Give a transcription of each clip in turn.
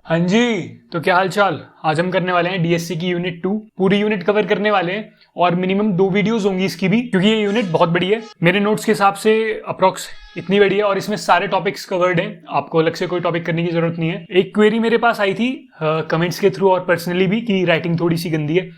हाँ जी। तो क्या हाल चाल। आज हम करने वाले हैं डीएससी की यूनिट 2। पूरी यूनिट कवर करने वाले हैं और मिनिमम 2 वीडियोस होंगी इसकी भी, क्योंकि ये यूनिट बहुत बड़ी है। मेरे नोट्स के हिसाब से अप्रोक्स इतनी बड़ी है और इसमें सारे टॉपिक्स कवर्ड हैं। आपको अलग से कोई टॉपिक करने की जरूरत नहीं है। एक क्वेरी मेरे पास आई थी कमेंट्स के थ्रू और पर्सनली भी कि राइटिंग थोड़ी सी गंदी है।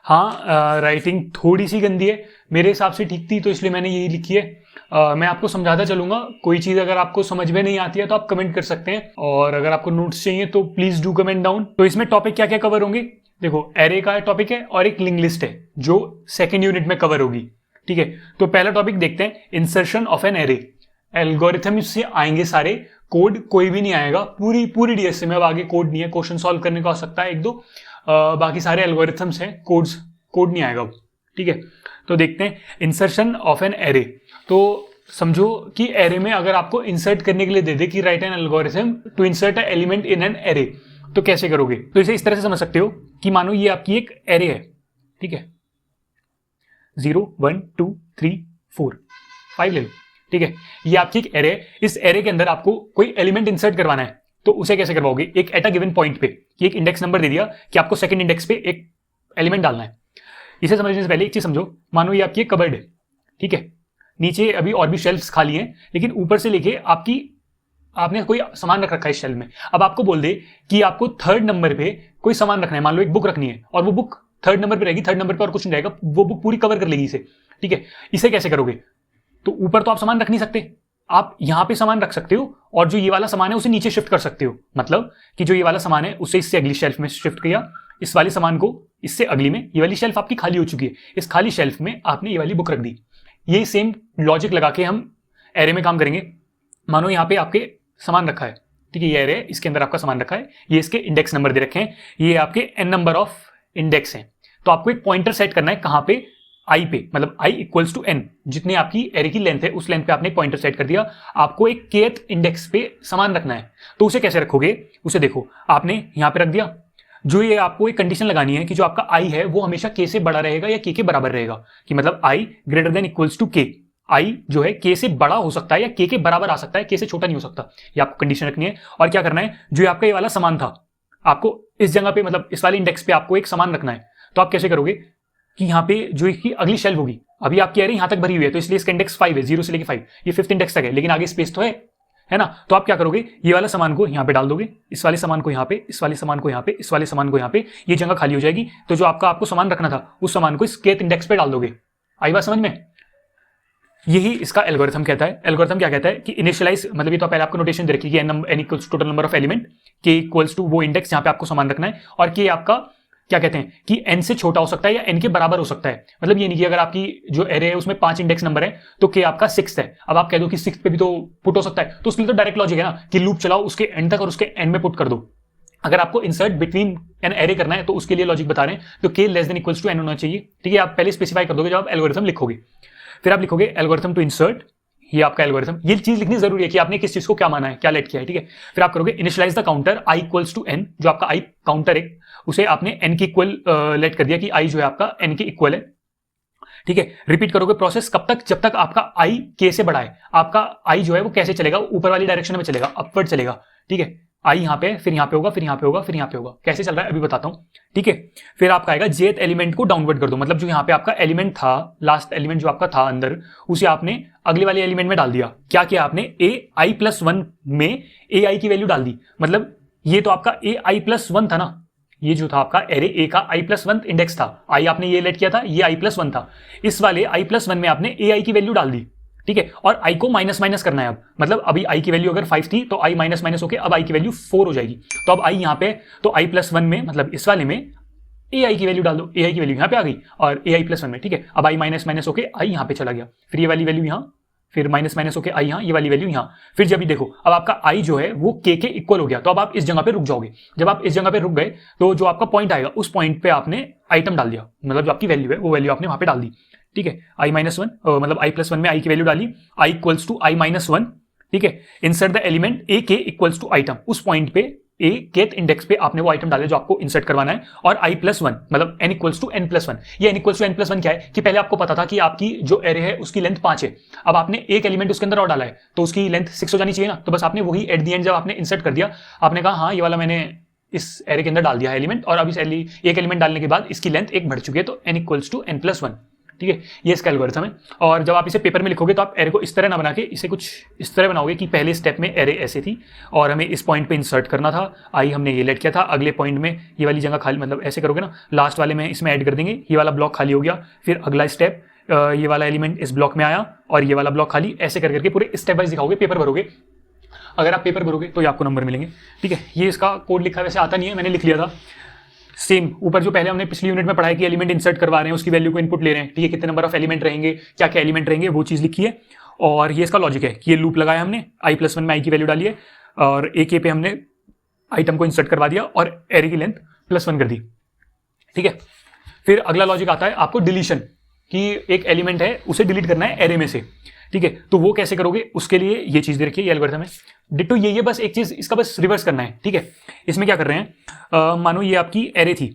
हाँ, राइटिंग थोड़ी सी गंदी है, मेरे हिसाब से ठीक थी, तो इसलिए मैंने यही लिखी है। मैं आपको समझाता चलूंगा। कोई चीज अगर आपको समझ में नहीं आती है तो आप कमेंट कर सकते हैं, और अगर आपको नोट्स चाहिए तो प्लीज डू कमेंट डाउन। तो इसमें टॉपिक क्या क्या कवर होंगे, देखो एरे का टॉपिक है और एक लिंक लिस्ट है जो सेकेंड यूनिट में कवर होगी। ठीक है, तो पहला टॉपिक देखते हैं, insertion of an array. Algorithm से आएंगे सारे, कोड कोई भी नहीं आएगा। पूरी डीएससी में अब आगे कोड नहीं है, क्वेश्चन सॉल्व करने को आ सकता है एक दो, बाकी सारे एल्गोरिथम्स हैं, कोड नहीं आएगा। ठीक है, तो देखते हैं इंसर्शन ऑफ एन एरे। तो समझो कि एरे में अगर आपको इंसर्ट करने के लिए दे दे कि write an algorithm to insert a element in an array, तो कैसे करोगे। तो इसे इस तरह से समझ सकते हो कि मानो ये आपकी एक एरे है। ठीक है, 0 1 2 3 4 5 ले लो। ठीक है, ये आपकी एक एरे है। इस एरे के अंदर आपको कोई एलिमेंट इंसर्ट करवाना है, तो उसे कैसे करवाओगे। एक एट अ गिवन पॉइंट पे, कि एक इंडेक्स नंबर दे दिया कि आपको सेकंड इंडेक्स पे एक एलिमेंट डालना है। इसे समझने से पहले एक चीज समझो, मानो ये आपकी एक कबर्ड है। ठीक है, नीचे अभी और भी शेल्फ्स खाली हैं, लेकिन ऊपर से लेके आपने कोई सामान रख रखा है इस शेल्फ में। अब आपको बोल दे कि आपको थर्ड नंबर पे कोई सामान रखना है, मान लो एक बुक रखनी है, और वो बुक थर्ड नंबर पे रहेगी, थर्ड नंबर पे और कुछ नहीं रहेगा, वो बुक पूरी कवर कर लेगी इसे। ठीक है, इसे कैसे करोगे। तो ऊपर तो आप सामान रख नहीं सकते, आप यहां पे सामान रख सकते हो, और जो ये वाला सामान है उसे नीचे शिफ्ट कर सकते हो। मतलब कि जो ये वाला सामान है उसे इससे अगली शेल्फ में शिफ्ट किया, इस वाले सामान को इससे अगली में। ये वाली शेल्फ आपकी खाली हो चुकी है, इस खाली शेल्फ में आपने ये वाली बुक रख दी। यही सेम लॉजिक लगा के हम एरे में काम करेंगे। मानो यहाँ पे आपके सामान रखा है, ठीक है, ये एरे है, इसके अंदर आपका सामान रखा है, ये इसके इंडेक्स नंबर दे रखे हैं, ये आपके एन नंबर ऑफ इंडेक्स हैं। तो आपको एक पॉइंटर सेट करना है, कहां पे, आई पे, मतलब आई इक्वल्स टू एन, जितने आपकी एरे की लेंथ है उस लेंथ पे आपने एक पॉइंटर सेट कर दिया। आपको एक kth इंडेक्स पे सामान रखना है, तो उसे कैसे रखोगे, उसे देखो, आपने यहां पे रख दिया। जो ये आपको एक कंडीशन लगानी है कि जो आपका आई है वो हमेशा के से बड़ा रहेगा या के बराबर रहेगा, कि मतलब आई ग्रेटर देन इक्वल्स टू के। आई जो है के से बड़ा हो सकता है या के बराबर आ सकता है, के से छोटा नहीं हो सकता। ये आपको कंडीशन रखनी है। और क्या करना है, जो आपका ये वाला सामान था, आपको इस जगह पे, मतलब इस वाले इंडेक्स पे आपको एक सामान रखना है। तो आप कैसे करोगे कि यहाँ पे जो इसकी अगली शेल्फ होगी, अभी आपकी एरे यहां तक भरी हुई है, तो इसलिए इसका इंडेक्स 5 है, 0 से लेके 5, ये 5th इंडेक्स तक है, लेकिन आगे स्पेस तो है ना। तो आप क्या करोगे, ये वाला सामान को यहाँ पे डाल दोगे, इस वाले सामान को यहाँ पे, इस वाले सामान को यहाँ पे, इस वाले सामान को यहाँ पे, ये जगह खाली हो जाएगी। तो जो आपको सामान रखना था उस सामान को इस kth इंडेक्स पे डाल दोगे। आई बात समझ में। यही इसका एल्गोरिथम कहता है। एल्गोरिथम क्या कहता है कि इनिशियलाइज, मतलब ये तो पहले आपको नोटेशन दे रखी है, N equals total number of element, K equals to वो इंडेक्स जहां पे आपको सामान रखना है, और के आपका क्या कहते हैं कि एन से छोटा हो सकता है या एन के बराबर हो सकता है। मतलब ये नहीं कि अगर आपकी जो एरे है उसमें 5 इंडेक्स नंबर है तो के आपका 6th है, अब आप कह दो कि 6th पे भी तो पुट हो सकता है, तो उसके लिए तो डायरेक्ट लॉजिक है ना कि लूप चलाओ उसके एंड तक और उसके एंड में पुट कर दो। अगर आपको इंसर्ट बिटवीन एन एरे करना है तो उसके लिए लॉजिक बता रहे हैं, तो K less than equals to N होना चाहिए। ठीक है, आप पहले स्पेसिफाई कर दोगे जब आप एल्गोरिथम लिखोगे। फिर आप लिखोगे एल्गोरिथम टू इंसर्ट, ये आपका एल्गोरिथम। ये चीज लिखनी जरूरी है कि आपने किस चीज को क्या माना है, क्या लेट किया है। ठीक है, फिर आप करोगे initialize the counter I equals to N, जो आपका आई काउंटर है उसे आपने एन के इक्वल लेट कर दिया कि आई जो है आपका एन के इक्वल है। ठीक है, रिपीट करोगे प्रोसेस कब तक, जब तक आपका आई के से बड़ा है। आपका आई जो है वो कैसे चलेगा, ऊपर वाली डायरेक्शन में चलेगा, अपवर्ड चलेगा। ठीक है, आई यहाँ पे, फिर यहाँ पे होगा, फिर यहाँ पे होगा, फिर यहाँ पे होगा। कैसे चल रहा है अभी बताता हूँ। ठीक है, फिर आपका आएगा जेथ एलिमेंट को डाउनवर्ड कर दो, मतलब जो यहाँ पे आपका एलिमेंट था, लास्ट एलिमेंट जो आपका था अंदर, उसे आपने अगले वाले एलिमेंट में डाल दिया। क्या किया आपने, ए आई प्लस 1 में ए आई की वैल्यू डाल दी। मतलब ये तो आपका ए आई प्लस 1 था ना, ये जो था आपका एरे ए का आई प्लस 1 इंडेक्स था, आई आपने ये लेट किया था, ये आई प्लस 1 था, इस वाले आई प्लस 1 में आपने ए आई की वैल्यू डाल दी। ठीक है, और आई को माइनस माइनस करना है अब, मतलब अभी आई की वैल्यू अगर 5 थी तो आई माइनस माइनस होकर अब आई की वैल्यू 4 हो जाएगी। तो अब आई यहाँ पे, तो आई प्लस 1 में, मतलब इस वाले में ए आई की वैल्यू डाल दो, ए आई की वैल्यू यहाँ पे आ गई और ए आई प्लस 1 में। ठीक है, अब आई माइनस माइनस होकर आई यहाँ पे चला गया, फिर ये वाली वैल्यू यहाँ, फिर माइनस माइनस होकर आई यहाँ, ये वाली वैल्यू यहाँ। फिर जब भी देखो अब आपका आई जो है वो के इक्वल हो गया, तो अब आप इस जगह पे रुक जाओगे। जब आप इस जगह पे रुक गए तो जो आपका पॉइंट आएगा उस पॉइंट पे आपने आइटम डाल दिया, मतलब जो आपकी वैल्यू है वो वैल्यू आपने वहां पे डाल दी। ठीक है, आई माइनस 1, मतलब आई प्लस 1 में आई की वैल्यू डाली, आई इक्वल्स टू आई माइनस 1। ठीक है, इंसर्ट द एलिमेंट ए के इक्वल्स टू आइटम, उस पॉइंट पे ए केथ इंडेक्स पे आपने वो आइटम डाले जो आपको इंसर्ट करवाना है, और आई प्लस 1 मतलब N equals to N plus 1। ये N equals to N plus 1 क्या है कि पहले आपको पता था कि आपकी जो एरे है उसकी लेंथ 5 है, अब आपने एक एलिमेंट उसके अंदर और डाला है तो उसकी लेंथ 6 हो जानी चाहिए ना। तो बस आपने वही एट द एंड जब आपने इंसर्ट कर दिया, आपने कहा हाँ ये वाला मैंने इस एरे के अंदर डाल दिया है एलिमेंट, और अब इस एक एलिमेंट डालने के बाद इसकी लेंथ एक बढ़ चुकी है, तो n इक्वल्स टू n+1। ठीक है, ये इसका एल्गोरिथम है। और जब आप इसे पेपर में लिखोगे तो आप एरे को इस तरह ना बना के इसे कुछ इस तरह बनाओगे कि पहले स्टेप में एरे ऐसे थी और हमें इस पॉइंट पे इंसर्ट करना था, आई हमने ये लेट किया था, अगले पॉइंट में ये वाली जगह खाली, मतलब ऐसे करोगे ना, लास्ट वाले में इसमें ऐड कर देंगे, ये वाला ब्लॉक खाली हो गया, फिर अगला स्टेप ये वाला एलिमेंट इस ब्लॉक में आया और ये वाला ब्लॉक खाली, ऐसे कर करके पूरे स्टेप वाइज दिखाओगे, पेपर भरोगे। अगर आप पेपर भरोगे तो ये आपको नंबर मिलेंगे। ठीक है, ये इसका कोड लिखा वैसे आता नहीं है, मैंने लिख लिया था। सेम ऊपर जो पहले हमने पिछली यूनिट में पढ़ाया कि एलिमेंट इंसर्ट करवा रहे हैं, उसकी वैल्यू को इनपुट ले रहे हैं। ठीक है, कितने नंबर ऑफ एलिमेंट रहेंगे, क्या क्या एलिमेंट रहेंगे, वो चीज़ लिखी है। और ये इसका लॉजिक है कि ये लूप लगाया हमने, i+1 में i की वैल्यू डाली है और AK पे हमने आइटम को इंसर्ट करवा दिया और एरे की लेंथ +1 कर दी। ठीक है, फिर अगला लॉजिक आता है आपको डिलीशन, कि एक एलिमेंट है उसे डिलीट करना है एरे में से। ठीक है, तो वो कैसे करोगे, उसके लिए ये चीज़ दे रखी है, ये एल्गोरिथम है। डिट्टो ये बस एक चीज़ इसका बस रिवर्स करना है। ठीक है, इसमें क्या कर रहे हैं, मानो ये आपकी एरे थी।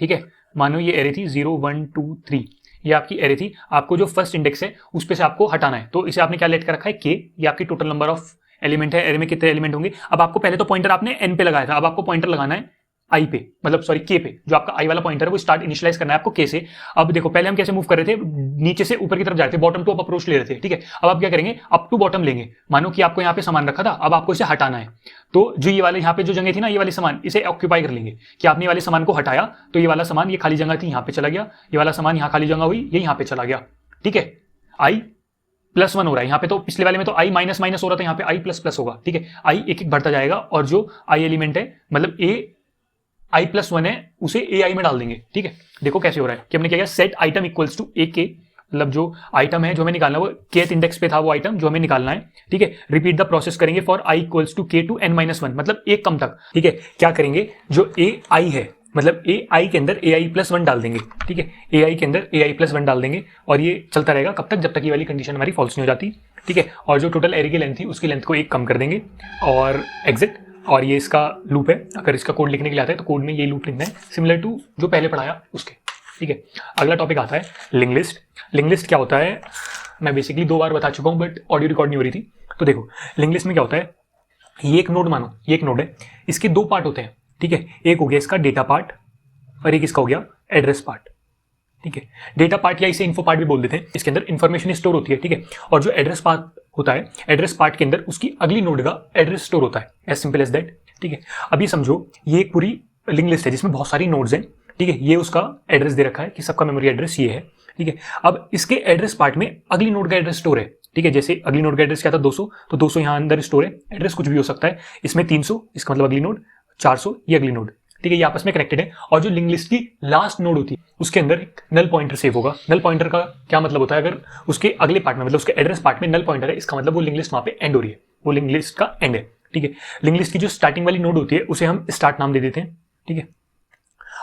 ठीक है, मानो ये एरे थी 0 1 2 3, ये आपकी एरे थी, आपको जो फर्स्ट इंडेक्स है उस पे से आपको हटाना है। तो इसे आपने क्या लेट कर रखा है, k, ये आपकी टोटल नंबर ऑफ एलिमेंट है, एरे में कितने एलिमेंट होंगे। अब आपको पहले तो पॉइंटर आपने n पे लगाया था, अब आपको पॉइंटर लगाना है आई पे, मतलब सॉरी k पे, जो आपका आई वाला पॉइंटर है वो स्टार्ट इनिशियलाइज करना है आपको k से। अब देखो पहले हम कैसे मूव कर रहे थे, नीचे से ऊपर की तरफ जा रहे थे, बॉटम टू अप अप्रोच ले रहे थे। ठीक है, अब आप क्या करेंगे, अप टू बॉटम लेंगे। मानो कि आपको यहाँ पे सामान रखा था, अब आपको इसे हटाना है, तो जो ये वाले यहाँ पे जो जगह थी ना, ये वाले सामान इसे ऑक्यूपाई कर लेंगे, कि आपने ये वाले सामान को हटाया तो ये वाला सामान, ये खाली जगह थी यहाँ पे चला गया, ये वाला सामान यहाँ खाली जगह हुई, ये यहाँ पे चला गया। ठीक है, i+1 हो रहा है यहाँ पे, तो पिछले वाले में तो i माइनस माइनस हो रहा था, यहाँ पे i++ होगा। ठीक है, i एक एक बढ़ता जाएगा और जो i एलिमेंट है, मतलब i+1 है, उसे ai में डाल देंगे। ठीक है, देखो कैसे हो रहा है कि हमने क्या किया, set item equals to ak, मतलब जो आइटम है जो हमें निकालना है वो kth इंडेक्स पे था वो आइटम जो हमें निकालना है। ठीक है, रिपीट द प्रोसेस करेंगे for i equals to k to n-1, मतलब एक कम तक। ठीक है, क्या करेंगे, जो ai है, मतलब ai के अंदर ai+1 डाल देंगे। ठीक है, ai के अंदर ai+1 डाल देंगे और ये चलता रहेगा कब तक, जब तक ये वाली कंडीशन हमारी फॉल्स नहीं हो जाती। ठीक है, और जो टोटल एरे की लेंथ थी उसकी लेंथ को एक कम कर देंगे और एग्जिट, और ये इसका लूप है। अगर इसका कोड लिखने के लिए आता है तो कोड में ये लूप लिखना है, सिमिलर टू जो पहले पढ़ाया उसके। ठीक है, अगला टॉपिक आता है लिंक लिस्ट। लिंक लिस्ट क्या होता है, मैं बेसिकली 2 बार बता चुका हूँ बट ऑडियो रिकॉर्ड नहीं हो रही थी। तो देखो लिंक लिस्ट में क्या होता है, ये एक नोड, मानो ये एक नोड है, इसके 2 पार्ट होते हैं। ठीक है, एक हो गया इसका डेटा पार्ट और एक इसका हो गया एड्रेस पार्ट। ठीक है, डेटा पार्ट या इसे इन्फो पार्ट भी बोल देते हैं, इसके अंदर इन्फॉर्मेशन स्टोर होती है। ठीक है, और जो एड्रेस पार्ट होता है, एड्रेस पार्ट के अंदर उसकी अगली नोड का एड्रेस स्टोर होता है, एज सिंपल एज दैट। ठीक है, अभी समझो ये एक पूरी लिंक लिस्ट है जिसमें बहुत सारी नोड्स हैं। ठीक है, ये उसका एड्रेस दे रखा है कि सबका मेमोरी एड्रेस ये है। ठीक है, अब इसके एड्रेस पार्ट में अगली नोड का एड्रेस स्टोर है। ठीक है, जैसे अगली नोड का एड्रेस क्या था 200, तो 200 यहाँ अंदर स्टोर है, एड्रेस कुछ भी हो सकता है। इसमें 300, इसका मतलब अगली नोड, 400 ये अगली नोड। ठीक है, ये आपस में कनेक्टेड है। और जो लिंक लिस्ट की लास्ट नोड होती है उसके अंदर एक नल पॉइंटर सेव होगा। नल पॉइंटर का क्या मतलब होता है, अगर उसके अगले पार्ट में, मतलब उसके एड्रेस पार्ट में नल पॉइंटर है, इसका मतलब वो लिंक लिस्ट वहां पे एंड हो रही है, वो लिंक लिस्ट का एंड है। ठीक है, लिंक लिस्ट की जो स्टार्टिंग वाली नोड होती है उसे हम स्टार्ट नाम दे देते हैं। ठीक है,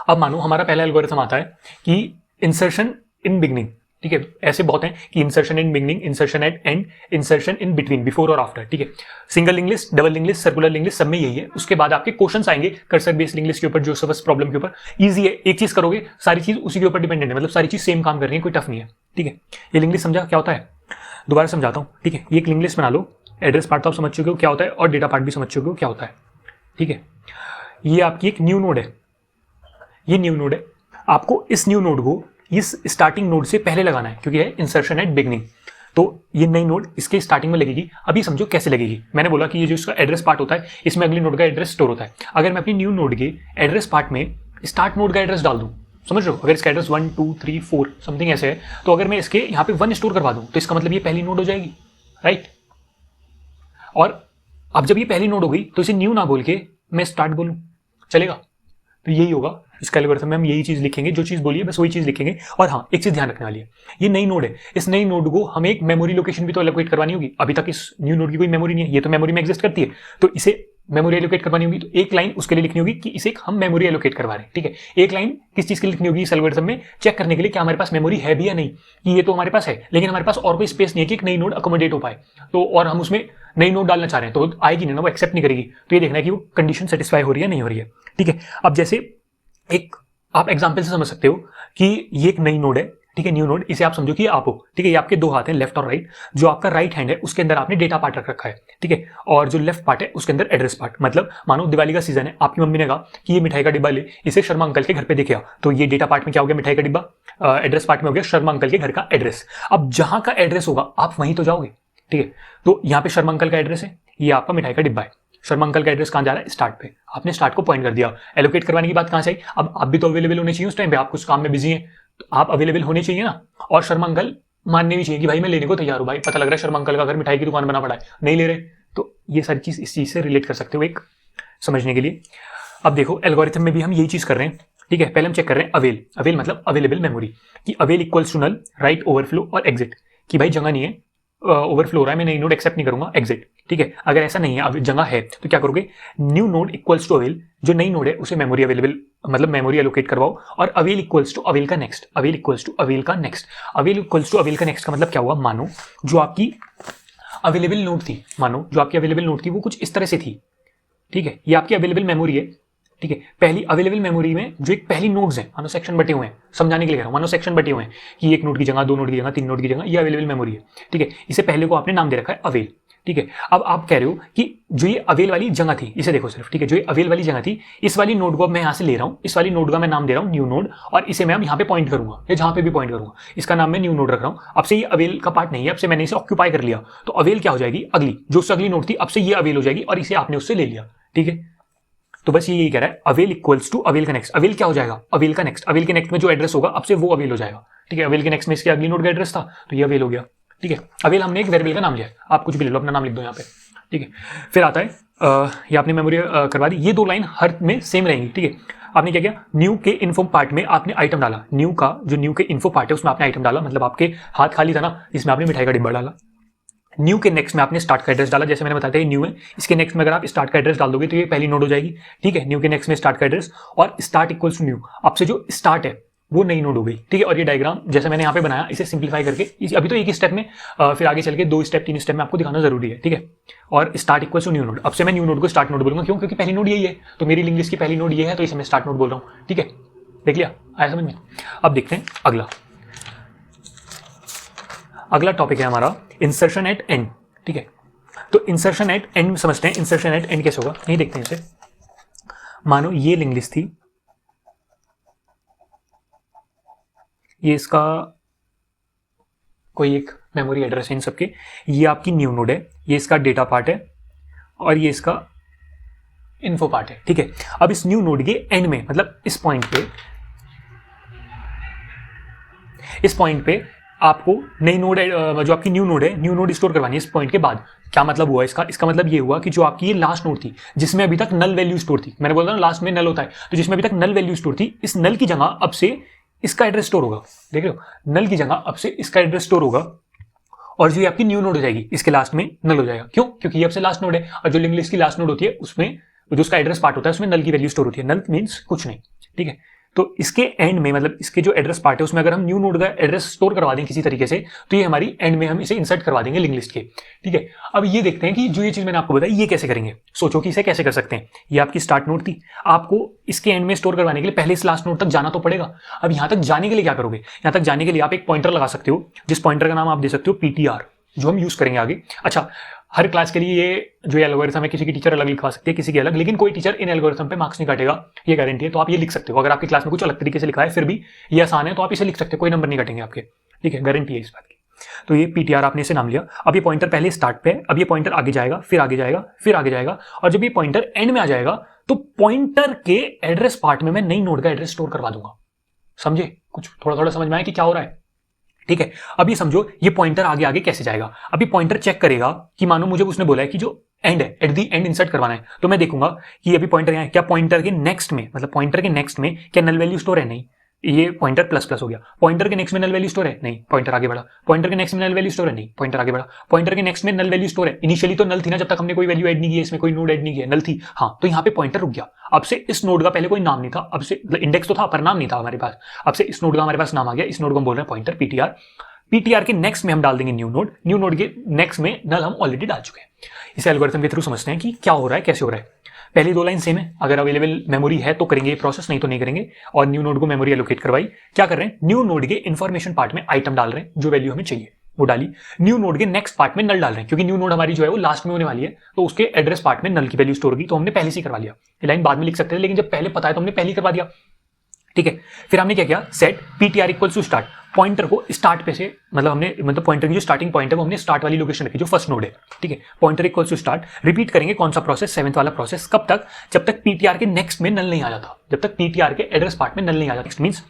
अब मानो हमारा पहला एल्गोरिथम आता है कि इंसर्शन इन बिगनिंग। ठीक है, ऐसे बहुत हैं कि insertion in beginning, insertion at end, insertion in between, before और आफ्टर। ठीक है, single link list, double link list, circular link list, सब में यही है। उसके बाद आपके क्वेश्चंस आएंगे कर्सर बेस्ड लिंक लिस्ट के ऊपर, जोसेफस प्रॉब्लम के ऊपर। इजी है, एक चीज करोगे सारी चीज उसी के ऊपर डिपेंडेंट है, मतलब सारी चीज सेम काम कर रही है, कोई टफ नहीं है। ठीक है, ये लिंक लिस्ट समझा क्या होता है, दोबारा समझाता हूँ। ठीक है, ये एक लिंक लिस्ट बना लो, एड्रेस पार्ट तो आप समझ चुके हो क्या होता है और डेटा पार्ट भी समझ चुके हो क्या होता है। ठीक है, ये आपकी एक न्यू नोड है, ये न्यू नोड है, आपको इस न्यू नोड को इस स्टार्टिंग नोड से पहले लगाना है क्योंकि है इंसर्शन एट बिगनिंग। तो ये नई नोड इसके स्टार्टिंग में लगेगी। अभी समझो कैसे लगेगी, मैंने बोला कि ये जो इसका एड्रेस पार्ट होता है इसमें अगली नोड का एड्रेस स्टोर होता है। अगर मैं अपनी न्यू नोड के एड्रेस पार्ट में स्टार्ट नोड का एड्रेस डाल दूं, समझ रहे हो, अगर इसका एड्रेस 1 2 3 4 समथिंग ऐसे है, तो अगर मैं इसके यहाँ पे 1 स्टोर करवा दूं तो इसका मतलब ये पहली नोड हो जाएगी, राइट। और अब जब ये पहली नोड हो गई तो इसे न्यू ना बोल के मैं स्टार्ट बोलूं, चलेगा। तो यही होगा इसका एल्गोरिथम में, हम यही चीज लिखेंगे, जो चीज बोलिए बस वही चीज लिखेंगे। और हाँ, एक चीज ध्यान रखने वाली है, ये नई नोड है, इस नई नोड को हमें एक मेमोरी लोकेशन भी तो एलोकेट करवानी होगी। अभी तक इस न्यू नोड की कोई मेमोरी नहीं है, ये तो मेमोरी में एग्जिस्ट करती है, तो इसे मेमोरी एलोकेट करवानी होगी। तो एक लाइन उसके लिए लिखनी होगी कि इसे हम मेमोरी एलोकेट करवा रहे हैं। ठीक है, एक लाइन किस चीज के लिए लिखनी होगी इस एल्गोरिथम में, चेक करने के लिए कि हमारे पास मेमोरी है भी या नहीं, कि ये तो हमारे पास है लेकिन हमारे पास और कोई स्पेस नहीं है कि एक नई नोड अकोमोडेट हो पाए। तो और हम उसमें नई नोड डालना चाह रहे हैं तो आएगी नहीं ना, वो एक्सेप्ट नहीं करेगी। तो ये देखना है कि वो कंडीशन सेटिस्फाई हो रही है नहीं हो रही है। ठीक है, अब जैसे एक आप एग्जाम्पल से समझ सकते हो कि ये एक नई नोड है, ठीक है, न्यू नोड, इसे आप समझो कि आप हो, ठीक है, ये आपके दो हाथ हैं, लेफ्ट और राइट। जो आपका राइट हैंड है उसके अंदर आपने डेटा पार्ट रख रखा है, ठीक है, और जो लेफ्ट पार्ट है उसके अंदर एड्रेस पार्ट। मतलब मानो दिवाली का सीजन है, आपकी मम्मी ने कहा कि ये मिठाई का डिब्बा ले, इसे शर्मा अंकल के घर पे देखे आओ, तो ये डेटा पार्ट में क्या हो गया, मिठाई का डिब्बा, एड्रेस पार्ट में हो गया शर्मा अंकल के घर का एड्रेस। अब जहां का एड्रेस होगा आप वहीं तो जाओगे, ठीक है। तो यहाँ पे शर्मा अंकल का एड्रेस है, ये आपका मिठाई का डिब्बा है। शर्मा अंकल का एड्रेस कहाँ जा रहा है, स्टार्ट पे, आपने स्टार्ट को पॉइंट कर दिया। एलोकेट करवाने की बात कहाँ से आई, अब आप भी तो अवेलेबल होने चाहिए उस टाइम पे, आप कुछ काम में बिजी हैं तो आप अवेलेबल होने चाहिए ना, और शर्मा अंकल मानने भी चाहिए कि भाई मैं लेने को तैयार हूँ। भाई पता लग रहा है शर्मा अंकल का घर मिठाई की दुकान बना पड़ा है, नहीं ले रहे, तो ये सारी चीज इस चीज से रिलेट कर सकते हो एक समझने के लिए। अब देखो एल्गोरिथम में भी हम यही चीज कर रहे हैं, ठीक है। पहले हम चेक कर रहे हैं अवेल, अवेल मतलब अवेलेबल मेमोरी, कि avail equals to null, right, overflow और एग्जिट, कि भाई जगह नहीं है, ओवरफ्लो हो रहा है, मैं नई नोड एक्सेप्ट नहीं करूंगा, एग्जिट, ठीक है। अगर ऐसा नहीं है, अब जगह है, तो क्या करोगे, new node equals to avail, जो नई नोड है उसे मेमोरी अवेलेबल मतलब मेमोरी एलोकेट करवाओ, और अवेल इक्वल्स टू अवेल का next, avail equals to avail का next, avail equals to avail का नेक्स्ट का मतलब क्या हुआ, मानो जो आपकी अवेलेबल नोड थी, मानो जो आपकी अवेलेबल नोड थी वो कुछ इस तरह से थी, ठीक है, ये आपकी अवेलेबल मेमोरी है, ठीक है। पहली अवेलेबल मेमोरी में जो एक पहली नोड्स हैं, मानो सेक्शन बटे हुए हैं, समझाने के लिए कह रहा हूं, मानो सेक्शन बटे हुए हैं कि एक नोड की जगह, दो नोड की जगह, तीन नोड की जगह, ये अवेलेबल मेमोरी है, ठीक है। इसे पहले को आपने नाम दे रखा है अवेल, ठीक है। अब आप कह रहे हो कि जो ये अवेल वाली जगह थी, इसे देखो सिर्फ, ठीक है, जो ये अवेल वाली जगह थी, इस वाली नोड को अब मैं यहाँ से ले रहा हूँ, इस वाली नोड का मैं नाम दे रहा हूँ न्यू नोड, और इसे मैं अब यहाँ पे पॉइंट करूंगा, या जहाँ पे भी पॉइंट करूंगा, इसका नाम मैं न्यू नोड रख रहा हूँ। अब से ये अवेल का पार्ट नहीं है, अब से मैंने इसे ऑक्यूपाई कर लिया, तो अवेल क्या हो जाएगी, अगली जो उससे अगली नोड थी, अब से ये अवेल हो जाएगी, और इसे आपने उससे ले लिया, ठीक है। तो बस यही कह रहा है, अवेल इक्वल्स टू अवेल का नेक्स्ट, अवेल क्या हो जाएगा, अवेल का नेक्स्ट, अवेल के नेक्स्ट में जो एड्रेस होगा अब से वो अवेल हो जाएगा, ठीक है। अवेल के नेक्स्ट में इसके अगली नोड का एड्रेस था तो ये अवेल हो गया, ठीक है। अवेल हमने एक वेरिएबल का नाम लिया है, आप कुछ भी ले लो, अपना नाम लिख दो यहाँ पे, ठीक है। फिर आता है ये आपने मेमोरी करवा दी, ये दो लाइन हर में सेम रहेंगी, ठीक है। आपने क्या किया, न्यू के इन्फो पार्ट में आपने आइटम डाला, न्यू का जो न्यू के इन्फो पार्ट है उसमें आपने आइटम डाला, मतलब आपके हाथ खाली था ना, इसमें आपने मिठाई का डिब्बा डाला। न्यू के नेक्स्ट में आपने स्टार्ट का एड्रेस डाला, जैसे मैंने बताया था ये न्यू है, इसके नेक्स्ट में अगर आप स्टार्ट का एड्रेस डाल दोगे तो ये पहली नोड हो जाएगी, ठीक है। न्यू के नेक्स्ट में स्टार्ट का एड्रेस, और स्टार्ट इक्वल्स टू न्यू, आपसे जो स्टार्ट है वो नई नोड हो गई, ठीक है। और ये डायग्राम जैसे मैंने यहाँ पे बनाया, इसे सिंप्लीफाई करके अभी तो एक ही स्टेप में, फिर आगे चल के दो स्टेप तीन स्टेप में आपको दिखाना जरूरी है, ठीक है। और start equals to new node, अब से मैं न्यू नोड को स्टार्ट नोड बोलूंगा, क्यों, क्योंकि पहली नोड यही है, तो मेरी लिंक लिस्ट की पहली नोड ये है, तो इसे मैं स्टार्ट नोड बोल रहा हूँ, ठीक है। देख लिया, आया समझ में। अब देखते हैं अगला, अगला टॉपिक है हमारा इंसर्शन एट एंड, ठीक है। तो इंसर्शन एट एंड समझते हैं, इंसर्शन एट एंड कैसे होगा, नहीं देखते हैं इसे। मानो ये लिंक लिस्ट थी, ये इसका कोई एक मेमोरी एड्रेस है इन सबके, ये आपकी न्यू नोड है, ये इसका डेटा पार्ट है, और ये इसका इन्फो पार्ट है, ठीक है। अब इस न्यू नोड के एंड में, मतलब इस पॉइंट पे आपको नई नोड जो आपकी न्यू नोड है, न्यू नोड स्टोर करवानी है इस पॉइंट के बाद। क्या मतलब हुआ इसका मतलब ये हुआ कि जो आपकी ये लास्ट नोड थी जिसमें अभी तक नल वैल्यू स्टोर थी, मैंने बोला ना लास्ट में नल होता है, तो जिसमें अभी तक नल वैल्यू स्टोर थी, इस नल की जगह अब से इसका एड्रेस स्टोर होगा, देख रहे हो, नल की जगह अब से इसका एड्रेस स्टोर होगा, और जो ये आपकी न्यू नोड हो जाएगी इसके लास्ट में नल हो जाएगा। क्यों, क्योंकि ये अब से लास्ट नोड है, और जो लिंक लिस्ट की लास्ट नोड होती है उसमें जो उसका एड्रेस पार्ट होता है उसमें नल की वैल्यू स्टोर होती है। नल मीन्स कुछ नहीं, ठीक है। तो इसके एंड में, मतलब इसके जो एड्रेस पार्ट है उसमें अगर हम न्यू नोड का एड्रेस स्टोर करवा दें किसी तरीके से, तो ये हमारी एंड में हम इसे इंसर्ट करवा देंगे लिंक लिस्ट के, ठीक है। अब ये देखते हैं कि जो ये चीज मैंने आपको बताई ये कैसे करेंगे। सोचो कि इसे कैसे कर सकते हैं। ये आपकी स्टार्ट नोड थी, आपको इसके एंड में स्टोर करवाने के लिए पहले इस लास्ट नोड तक जाना तो पड़ेगा। अब यहां तक जाने के लिए क्या करोगे, यहां तक जाने के लिए आप एक पॉइंटर लगा सकते हो, जिस पॉइंटर का नाम आप दे सकते हो PTR, जो हम यूज करेंगे आगे। अच्छा, हर क्लास के लिए ये जो एल्गोरिथम है किसी की टीचर अलग लिखवा सकती है, किसी की अलग, लेकिन कोई टीचर इन एल्गोरिथम पे मार्क्स नहीं काटेगा, ये गारंटी है। तो आप ये लिख सकते हो, अगर आपकी क्लास में कुछ अलग तरीके से लिखा है फिर भी ये आसान है तो आप इसे लिख सकते हो, कोई नंबर नहीं काटेंगे आपके, ठीक है, गारंटी है इस बात की। तो ये PTR आपने इसे नाम लिया। अब ये पॉइंटर पहले स्टार्ट पे है, अब ये पॉइंटर आगे जाएगा, फिर आगे जाएगा, फिर आगे जाएगा, और जब ये पॉइंटर एंड में आ जाएगा तो पॉइंटर के एड्रेस पार्ट में मैं नई नोड का एड्रेस स्टोर करवा दूंगा। समझे, कुछ थोड़ा थोड़ा समझ में आया कि क्या हो रहा है, ठीक है। अब ये समझो ये पॉइंटर आगे आगे कैसे जाएगा। अभी पॉइंटर चेक करेगा कि मानो मुझे उसने बोला है कि जो एंड है, एट दी एंड इंसर्ट करवाना है, तो मैं देखूंगा कि अभी पॉइंटर यहाँ है, क्या पॉइंटर के नेक्स्ट में, मतलब पॉइंटर के नेक्स्ट में क्या नल वैल्यू स्टोर है, नहीं, ये पॉइंटर प्लस प्लस हो गया। पॉइंटर के नेक्स्ट में नल वैल्यू स्टोर है, नहीं, पॉइंटर आगे बढ़ा। पॉइंटर के नेक्स्ट में नल वैल्यू स्टोर है, नहीं, पॉइंटर आगे बढ़ा। पॉइंटर के नेक्स्ट में नल वैल्यू स्टोर है, इनिशियली तो नल थी ना, जब तक हमने कोई वैल्यू ऐड नहीं की, इसमें कोई नोड ऐड नहीं किया, नल थी, हाँ, तो यहाँ पे पॉइंटर रुक गया। अब से इस नोड का पहले कोई नाम नहीं था, अब से इंडेक्स तो था पर नाम नहीं था हमारे पास, अब से इस नोड का हमारे पास नाम आ गया, इस नोड को हम बोल रहे हैं पॉइंटर PTR। PTR के नेक्स्ट में हम डाल देंगे न्यू नोड, न्यू नोड के नेक्स्ट में नल हम ऑलरेडी डाल चुके हैं। इसे एल्गोरिथम के थ्रू समझते हैं कि क्या हो रहा है, कैसे हो रहा है। पहली 2 लाइन सेम है, अगर अवेलेबल मेमोरी है तो करेंगे ये प्रोसेस, नहीं तो नहीं करेंगे। और न्यू नोड को मेमोरी एलोकेट करवाई। क्या कर रहे हैं, न्यू नोड के इन्फॉर्मेशन पार्ट में आइटम डाल रहे हैं, जो वैल्यू हमें चाहिए वो डाली। न्यू नोड के नेक्स्ट पार्ट में नल डाल रहे हैं, क्योंकि न्यू नोड हमारी जो है वो लास्ट में होने वाली है, तो उसके एड्रेस पार्ट में नल की वैल्यू स्टोर होगी, तो हमने पहले से ही करवा लिया। ये लाइन बाद में लिख सकते थे, लेकिन जब पहले पता है तो हमने पहले ही करवा दिया। ठीक है, फिर हमने क्या किया, set ptr equals to start, pointer को स्टार्ट पे से मतलब पॉइंटर की जो स्टार्टिंग पॉइंट है वो हमने स्टार्ट वाली लोकेशन रखी, जो फर्स्ट नोड है। ठीक है, pointer equals to start, repeat करेंगे कौन सा प्रोसेस, 7th वाला प्रोसेस। कब तक, जब तक ptr के नेक्स्ट में नल नहीं आ जाता, जब तक ptr के एड्रेस पार्ट में नल नहीं आ जाता। मींस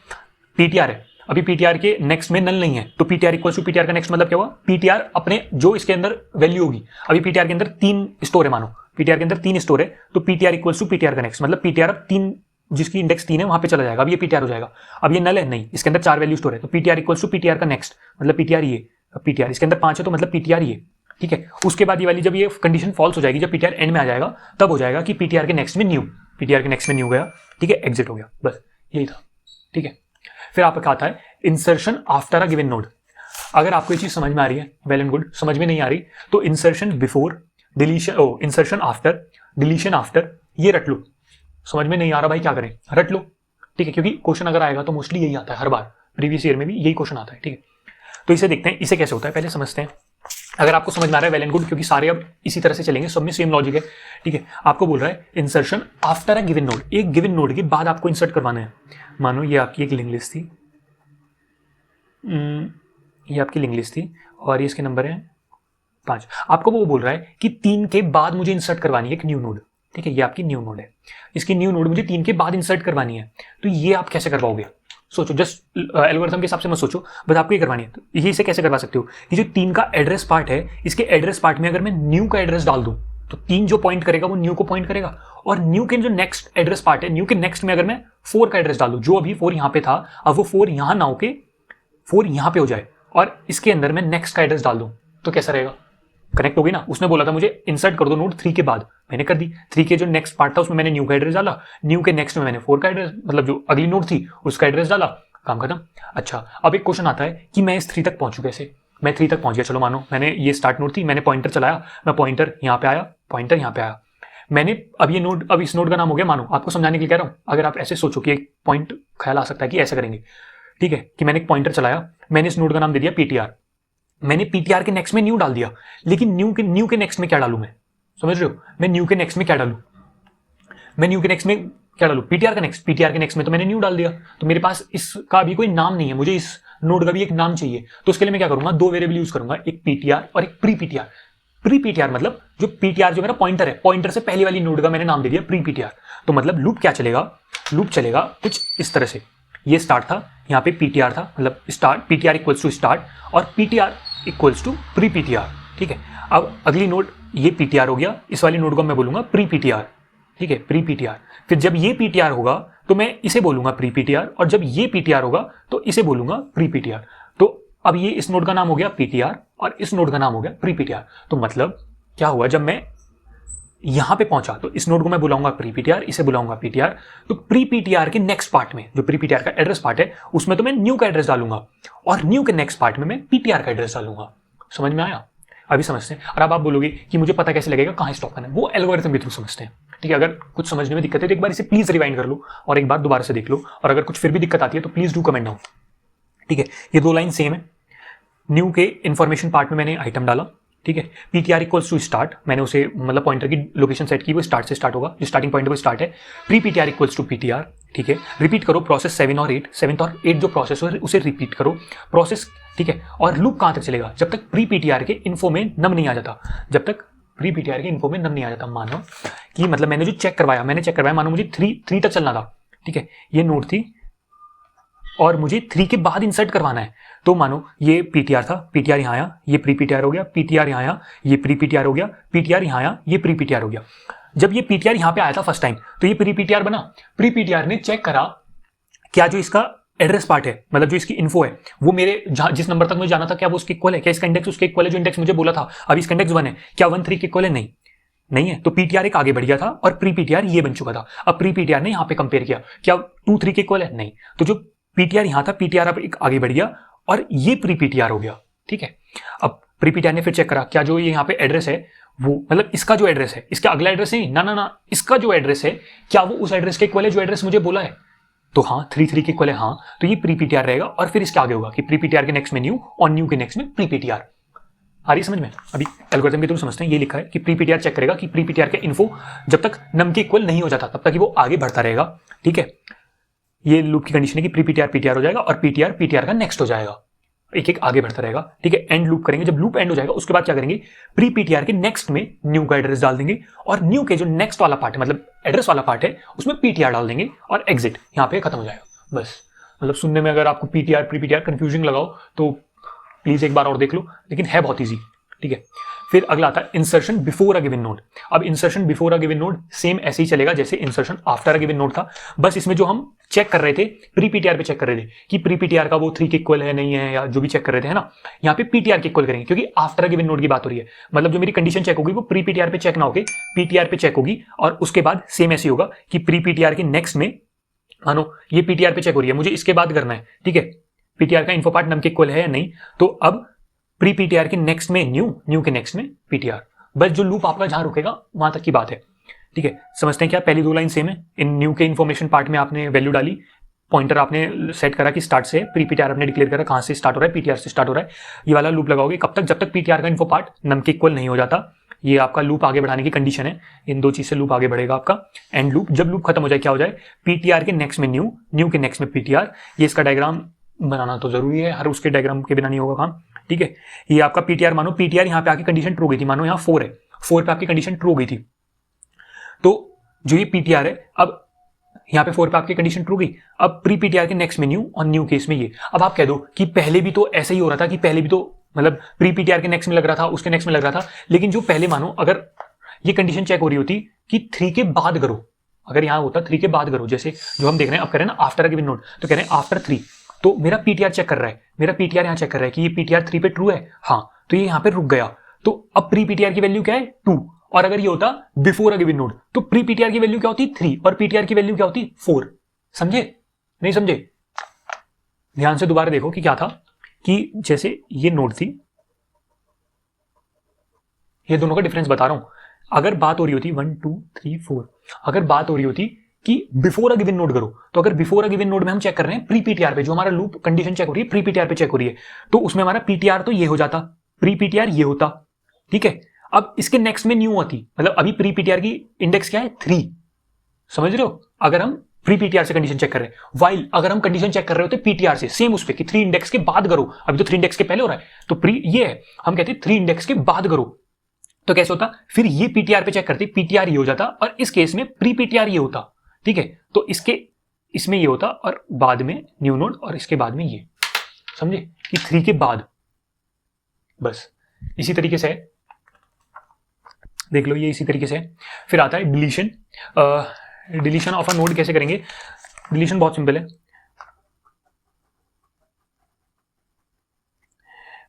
ptr है, अभी ptr के नेक्स्ट में नल नहीं है, तो ptr इक्वल्स टू ptr का नेक्स्ट मतलब क्या हुआ, ptr अपने जो इसके अंदर वैल्यू होगी, अभी ptr के अंदर 3 स्टोर है, मानो ptr के अंदर 3 स्टोर है, तो ptr इक्वल्स टू ptr का नेक्स्ट मतलब ptr अब 3 जिसकी इंडेक्स 3 है वहां पे चला जाएगा। अब ये ptr हो जाएगा, अब ये नल है नहीं, इसके अंदर 4 वैल्यू स्टोर है, तो ptr इक्वल्स टू ptr का नेक्स्ट मतलब ptr ये, ptr इसके अंदर 5 है तो मतलब ptr ये। ठीक है, उसके बाद ये वाली जब ये कंडीशन फॉल्स हो जाएगी, जब ptr एंड में आ जाएगा, तब हो जाएगा कि ptr के नेक्स्ट में न्यू, ptr के नेक्स्ट में न्यू गया। ठीक है, एग्जिट हो गया, बस यही था। ठीक है, फिर आपका आता है insertion after a given node. अगर आपको ये चीज समझ में आ रही है, वेल एंड गुड, समझ में नहीं आ रही तो insertion before, deletion, insertion after, deletion after, ये रट लो। समझ में नहीं आ रहा भाई क्या करें, रट लो। ठीक है, क्योंकि क्वेश्चन अगर आएगा तो मोस्टली यही आता है, हर बार प्रीवियस ईयर में भी यही क्वेश्चन आता है। ठीक है, तो इसे देखते हैं, इसे कैसे होता है पहले समझते हैं। अगर आपको समझ में आ रहा है, वेल एंड गुड, क्योंकि सारे अब इसी तरह से चलेंगे, सब में सेम लॉजिक है। ठीक है, आपको बोल रहा है insertion after a given node, एक गिवन नोड के बाद आपको इंसर्ट करवाना है। मानो ये आपकी एक लिंक लिस्ट थी, ये आपकी लिंक लिस्ट थी और ये इसके नंबर है 5। आपको वो बोल रहा है कि 3 के बाद मुझे इंसर्ट करवानी है एक न्यू नोड। ठीक है, ये आपकी न्यू नोड है, इसकी न्यू नोड मुझे 3 के बाद इंसर्ट करवानी है, तो ये आप कैसे करवाओगे, सोचो, जस्ट एल्गोरिथम के हिसाब से मत सोचो, बस आपको ये करवानी है। तो ये इसे कैसे करवा सकते हो, ये जो 3 का एड्रेस पार्ट है, इसके एड्रेस पार्ट में अगर मैं न्यू का एड्रेस डाल दूं तो 3 जो पॉइंट करेगा वो न्यू को पॉइंट करेगा, और न्यू के जो नेक्स्ट एड्रेस पार्ट है, न्यू के नेक्स्ट में अगर मैं 4 का एड्रेस डाल दूं, जो अभी 4 यहां पे था, अब वो 4 यहां ना होके 4 यहां पे हो जाए, और इसके अंदर मैं नेक्स्ट का एड्रेस डाल दूं, तो कैसा रहेगा, कनेक्ट होगी ना। उसने बोला था मुझे इंसर्ट कर दो नोड 3 के बाद, मैंने कर दी। 3 के जो नेक्स्ट पार्ट था उसमें मैंने न्यू का एड्रेस डाला, न्यू के नेक्स्ट में मैंने 4 का एड्रेस, मतलब जो अगली नोड थी उसका एड्रेस डाला, काम खत्म। अच्छा, अब एक क्वेश्चन आता है कि मैं इस 3 तक पहुंचू कैसे। मैं 3 तक पहुंच गया, चलो मानो मैंने ये स्टार्ट नोड थी, मैंने पॉइंटर चलाया, मैं पॉइंटर यहाँ पे आया, पॉइंटर यहाँ पे आया, मैंने अब ये नोड, अब इस नोड का नाम हो गया, मानो आपको समझाने के लिए कह रहा हूँ, अगर आप ऐसे सोचो कि एक पॉइंट ख्याल आ सकता है कि ऐसा करेंगे। ठीक है, कि मैंने एक पॉइंटर चलाया, मैंने इस नोड का नाम दे दिया ptr, मैंने ptr के नेक्स्ट में न्यू डाल दिया, लेकिन न्यू के नेक्स्ट में क्या डालू, मैं समझ रहे हो, मैं न्यू के नेक्स्ट में क्या डालू, मैं न्यू के नेक्स्ट में क्या डालू, ptr के नेक्स्ट में तो मैंने न्यू डाल दिया, तो मेरे पास इसका भी कोई नाम नहीं है, मुझे इस नोड का भी एक नाम चाहिए, तो उसके लिए मैं क्या करूंगा, 2 वेरिएबल यूज करूंगा, एक ptr और एक प्री ptr। प्री ptr मतलब जो ptr जो मेरा पॉइंटर है, पॉइंटर से पहले वाली नोड का मैंने नाम दे दिया प्री ptr। तो मतलब लूप क्या चलेगा, लूप चलेगा कुछ इस तरह से, ये स्टार्ट था, यहाँ पे ptr था, मतलब start ptr equals to start और ptr equals to pre ptr। ठीक है, अब अगली नोड ये ptr हो गया, इस वाली नोड को मैं बोलूंगा प्री ptr। ठीक है, प्री ptr, फिर जब ये ptr होगा तो मैं इसे बोलूंगा प्री ptr, और जब ये ptr होगा तो इसे बोलूंगा प्री ptr। तो अब ये इस नोड का नाम हो गया ptr और इस नोड का नाम हो गया प्री ptr। तो मतलब क्या हुआ, जब मैं यहां पे पहुंचा तो इस नोड को मैं बुलाऊंगा प्री ptr, इसे बुलाऊंगा ptr। तो प्री ptr के नेक्स्ट पार्ट में, जो प्री ptr का एड्रेस पार्ट है, उसमें तो मैं न्यू का एड्रेस डालूंगा, और न्यू के नेक्स्ट पार्ट में मैं ptr का एड्रेस डालूंगा। समझ में आया, अभी समझते हैं। और अब आप बोलोगे कि मुझे पता कैसे लगेगा कहां स्टॉप करना है, वो एल्गोरिथम के थ्रू समझते हैं। ठीक है, अगर कुछ समझने में दिक्कत है तो एक बार इसे प्लीज रिवाइंड कर लो और एक बार दोबारा से देख लो, और अगर कुछ फिर भी दिक्कत आती है तो प्लीज डू कमेंट डाउन। ठीक है, ये 2 लाइन सेम है, न्यू के इन्फॉर्मेशन पार्ट में मैंने आइटम डाला। ठीक है, ptr इक्वल्स टू स्टार्ट, मैंने उसे मतलब पॉइंटर की लोकेशन सेट की, वो स्टार्ट से स्टार्ट होगा, जो स्टार्टिंग पॉइंट है वो स्टार्ट है। Pre ptr equals to ptr। ठीक है, रिपीट करो प्रोसेस 7 और 8, 7 और 8 जो प्रोसेस है उसे रिपीट करो प्रोसेस। ठीक है, और लूप कहां तक चलेगा, जब तक प्री ptr के इन्फो में नम नहीं आ जाता, जब तक प्री ptr के इन्फो में नम नहीं आ जाता। मानो कि मतलब मैंने जो चेक करवाया, मानो मुझे 3 तक चलना था। ठीक है, ये नोड थी और मुझे 3 के बाद इंसर्ट करवाना है, तो मानो ये ptr था, ptr यहाँ आया, ये प्री ptr हो गया, ptr यहाँ आया, ये प्री ptr हो गया, ptr यहाँ आया, ये प्री ptr हो गया। जब ये ptr यहाँ पे आया था फर्स्ट टाइम तो ये प्री ptr बना, प्री ptr ने चेक करा क्या जो इसका एड्रेस पार्ट है, मतलब जो इसकी इन्फो है, वो मेरे जिस नंबर तक मुझे जाना था क्या वो उसके इक्वल है, क्या इसका इंडेक्स उसके इक्वल है, जो इंडेक्स मुझे बोला था। अब इसका इंडेक्स 1 है, क्या 1 3 के इक्वल है, नहीं है, तो ptr एक आगे बढ़ गया था और प्री ptr ये बन चुका था। अब प्री ptr ने यहाँ पे कंपेयर किया, क्या 2 3 के इक्वल है, नहीं, तो जो ptr यहाँ था, ptr अब एक आगे बढ़ गया और ये प्री ptr हो गया। ठीक है, अब प्री ptr ने फिर चेक करा क्या जो ये यहाँ पे एड्रेस है वो मतलब इसका जो एड्रेस है, इसका अगला एड्रेस नहीं, ना ना ना, इसका जो एड्रेस है क्या वो उस एड्रेस के इक्वल है जो एड्रेस मुझे बोला है? तो हाँ, 3 के इक्वल है, हाँ, तो ये प्री पीटीआर रहेगा। और फिर इसके आगे होगा कि प्री पीटीआर के नेक्स्ट में न्यू और न्यू के नेक्स्ट में प्री पीटीआर। आ रही समझ में? अभी एल्गोरिथम के थ्रू समझते हैं। ये लिखा है कि प्री पीटीआर चेक करेगा कि प्री पीटीआर का इन्फो जब तक नम के इक्वल नहीं हो जाता तब तक वो आगे बढ़ता रहेगा। ठीक है, ये लूप की कंडीशन है कि प्री पीटीआर पीटीआर हो जाएगा और पीटीआर पीटीआर का नेक्स्ट हो जाएगा, एक एक आगे बढ़ता रहेगा। ठीक है, एंड लूप करेंगे। जब लूप एंड हो जाएगा उसके बाद क्या करेंगे, प्री पीटीआर के नेक्स्ट में न्यू का एड्रेस डाल देंगे और न्यू के जो नेक्स्ट वाला पार्ट है, मतलब एड्रेस वाला पार्ट है, उसमें पीटीआर डाल देंगे और एग्जिट यहाँ पे खत्म हो जाएगा। बस, मतलब सुनने में अगर आपको पीटीआर प्री पीटीआर कंफ्यूजिंग लगाओ तो प्लीज एक बार और देख लो, लेकिन है बहुत ईजी। ठीक है, फिर अगला आता है insertion before a given node. अब insertion before a given node same ऐसे ही चलेगा जैसे insertion after a given node था, बस इसमें जो हम चेक कर रहे थे प्री पीटीआर पे चेक कर रहे थे कि प्री पीटीआर का वो 3 के इक्वल है नहीं है, या जो भी चेक कर रहे थे, है ना, यहाँ पे पीटीआर के इक्वल करेंगे क्योंकि आफ्टर अ गिवन नोड की बात हो रही है। मतलब जो मेरी कंडीशन चेक होगी वो प्री पीटीआर पे चेक ना होके पीटीआर पे चेक होगी, और उसके बाद सेम ऐसे होगा कि प्री पीटीआर के नेक्स्ट में, मानो ये पीटीआर पे चेक हो रही है, मुझे इसके बाद करना है। ठीक है, पीटीआर का इन्फो पार्ट नम के इक्वल है या नहीं, तो अब प्री पीटीआर के नेक्स्ट में न्यू, न्यू के नेक्स्ट में पीटीआर। बस जो लूप आपका जहां रुकेगा वहां तक की बात है। ठीक है, समझते हैं क्या? पहली 2 लाइन सेम है। इन न्यू के इन्फॉर्मेशन पार्ट में आपने वैल्यू डाली, पॉइंटर आपने सेट करा कि स्टार्ट से, प्री पीटीआर आपने डिक्लेयर करा कहां से स्टार्ट हो रहा है, पीटीआर से स्टार्ट हो रहा है। ये वाला लूप लगाओगे कब तक? जब तक पीटीआर का इन्फो पार्ट नम के इक्वल नहीं हो जाता। ये आपका लूप आगे बढ़ाने की कंडीशन है, इन 2 चीज से लूप आगे बढ़ेगा आपका। एंड लूप, जब लूप खत्म हो जाए क्या हो जाए, पीटीआर के नेक्स्ट में न्यू, न्यू के नेक्स्ट में पीटीआर। ये इसका डायग्राम बनाना तो जरूरी है, हर उसके डायग्राम के बिना नहीं होगा काम। ठीक है, ये आपका पीटीआर, मानो पीटीआर यहाँ पे आके कंडीशन ट्रू गई थी, मानो यहाँ 4 है, 4 पे आपकी कंडीशन ट्रू गई थी, तो जो ये पीटीआर है, अब यहाँ पे 4 पे आपकी कंडीशन ट्रू गई, अब प्री पीटीआर के नेक्स्ट में न्यू और न्यू केस में ये। अब आप कह दो कि पहले भी तो ऐसे ही हो रहा था, कि पहले भी तो मतलब प्री पीटीआर के नेक्स्ट में लग रहा था, उसके नेक्स्ट में लग रहा था, लेकिन जो पहले मानो अगर ये कंडीशन चेक हो रही होती कि 3 के बाद करो, अगर यहाँ होता 3 के बाद करो, जैसे जो हम देख रहे हैं, अब कह रहे हैं ना आफ्टर अ गिवन नोड, तो कह रहे हैं आफ्टर 3, तो मेरा पीटीआर चेक कर रहा है, मेरा पीटीआर यहाँ चेक कर रहा है कि ये पीटीआर 3 पे ट्रू है, हाँ, तो ये यहाँ पे रुक गया। तो अब प्री पीटीआर की वैल्यू क्या है? 2। और अगर ये होता बिफोर अ गिवन नोड, तो प्री पीटीआर की वैल्यू क्या होती? 3, और पीटीआर की वैल्यू क्या होती? 4। समझे? नहीं समझे? ध्यान से दोबारा देखो कि क्या था, कि जैसे ये नोड थी, ये दोनों का डिफरेंस बता रहा हूं। अगर बात हो रही होती 1 2 3 4, अगर बात हो रही होती कि बिफोर अ गिवन नोड करो, तो अगर बिफोर अ गिवन नोड में हम चेक कर रहे हैं प्री पीटीआर पे, जो हमारा लूप कंडीशन चेक हो रही है प्री पीटीआर पे चेक हो रही है, तो उसमें हमारा पीटीआर तो ये हो जाता, प्री पीटीआर ये होता। ठीक है, अब इसके नेक्स्ट में न्यू आती, मतलब अभी प्री पीटीआर की इंडेक्स क्या है? 3। समझ रहे हो? अगर हम प्री पीटीआर से कंडीशन चेक कर रहे हैं, वाइल अगर हम कंडीशन चेक कर रहे होते पीटीआर से, सेम उस पे कि 3 इंडेक्स के बाद करो, अभी तो 3 इंडेक्स के पहले हो रहा है, तो प्री ये है, हम कहते हैं 3 इंडेक्स के बाद करो, तो कैसे होता? फिर ये पीटीआर पे चेक करते, पीटीआर ये हो जाता, और इस केस में प्री पीटीआर ये होता। ठीक है, तो इसमें ये होता, और बाद में न्यू नोड, और इसके बाद में ये। समझे कि 3 के बाद। बस इसी तरीके से है, देख लो, ये इसी तरीके से है। फिर आता है deletion. Deletion of a node कैसे करेंगे? डिलीशन बहुत सिंपल है।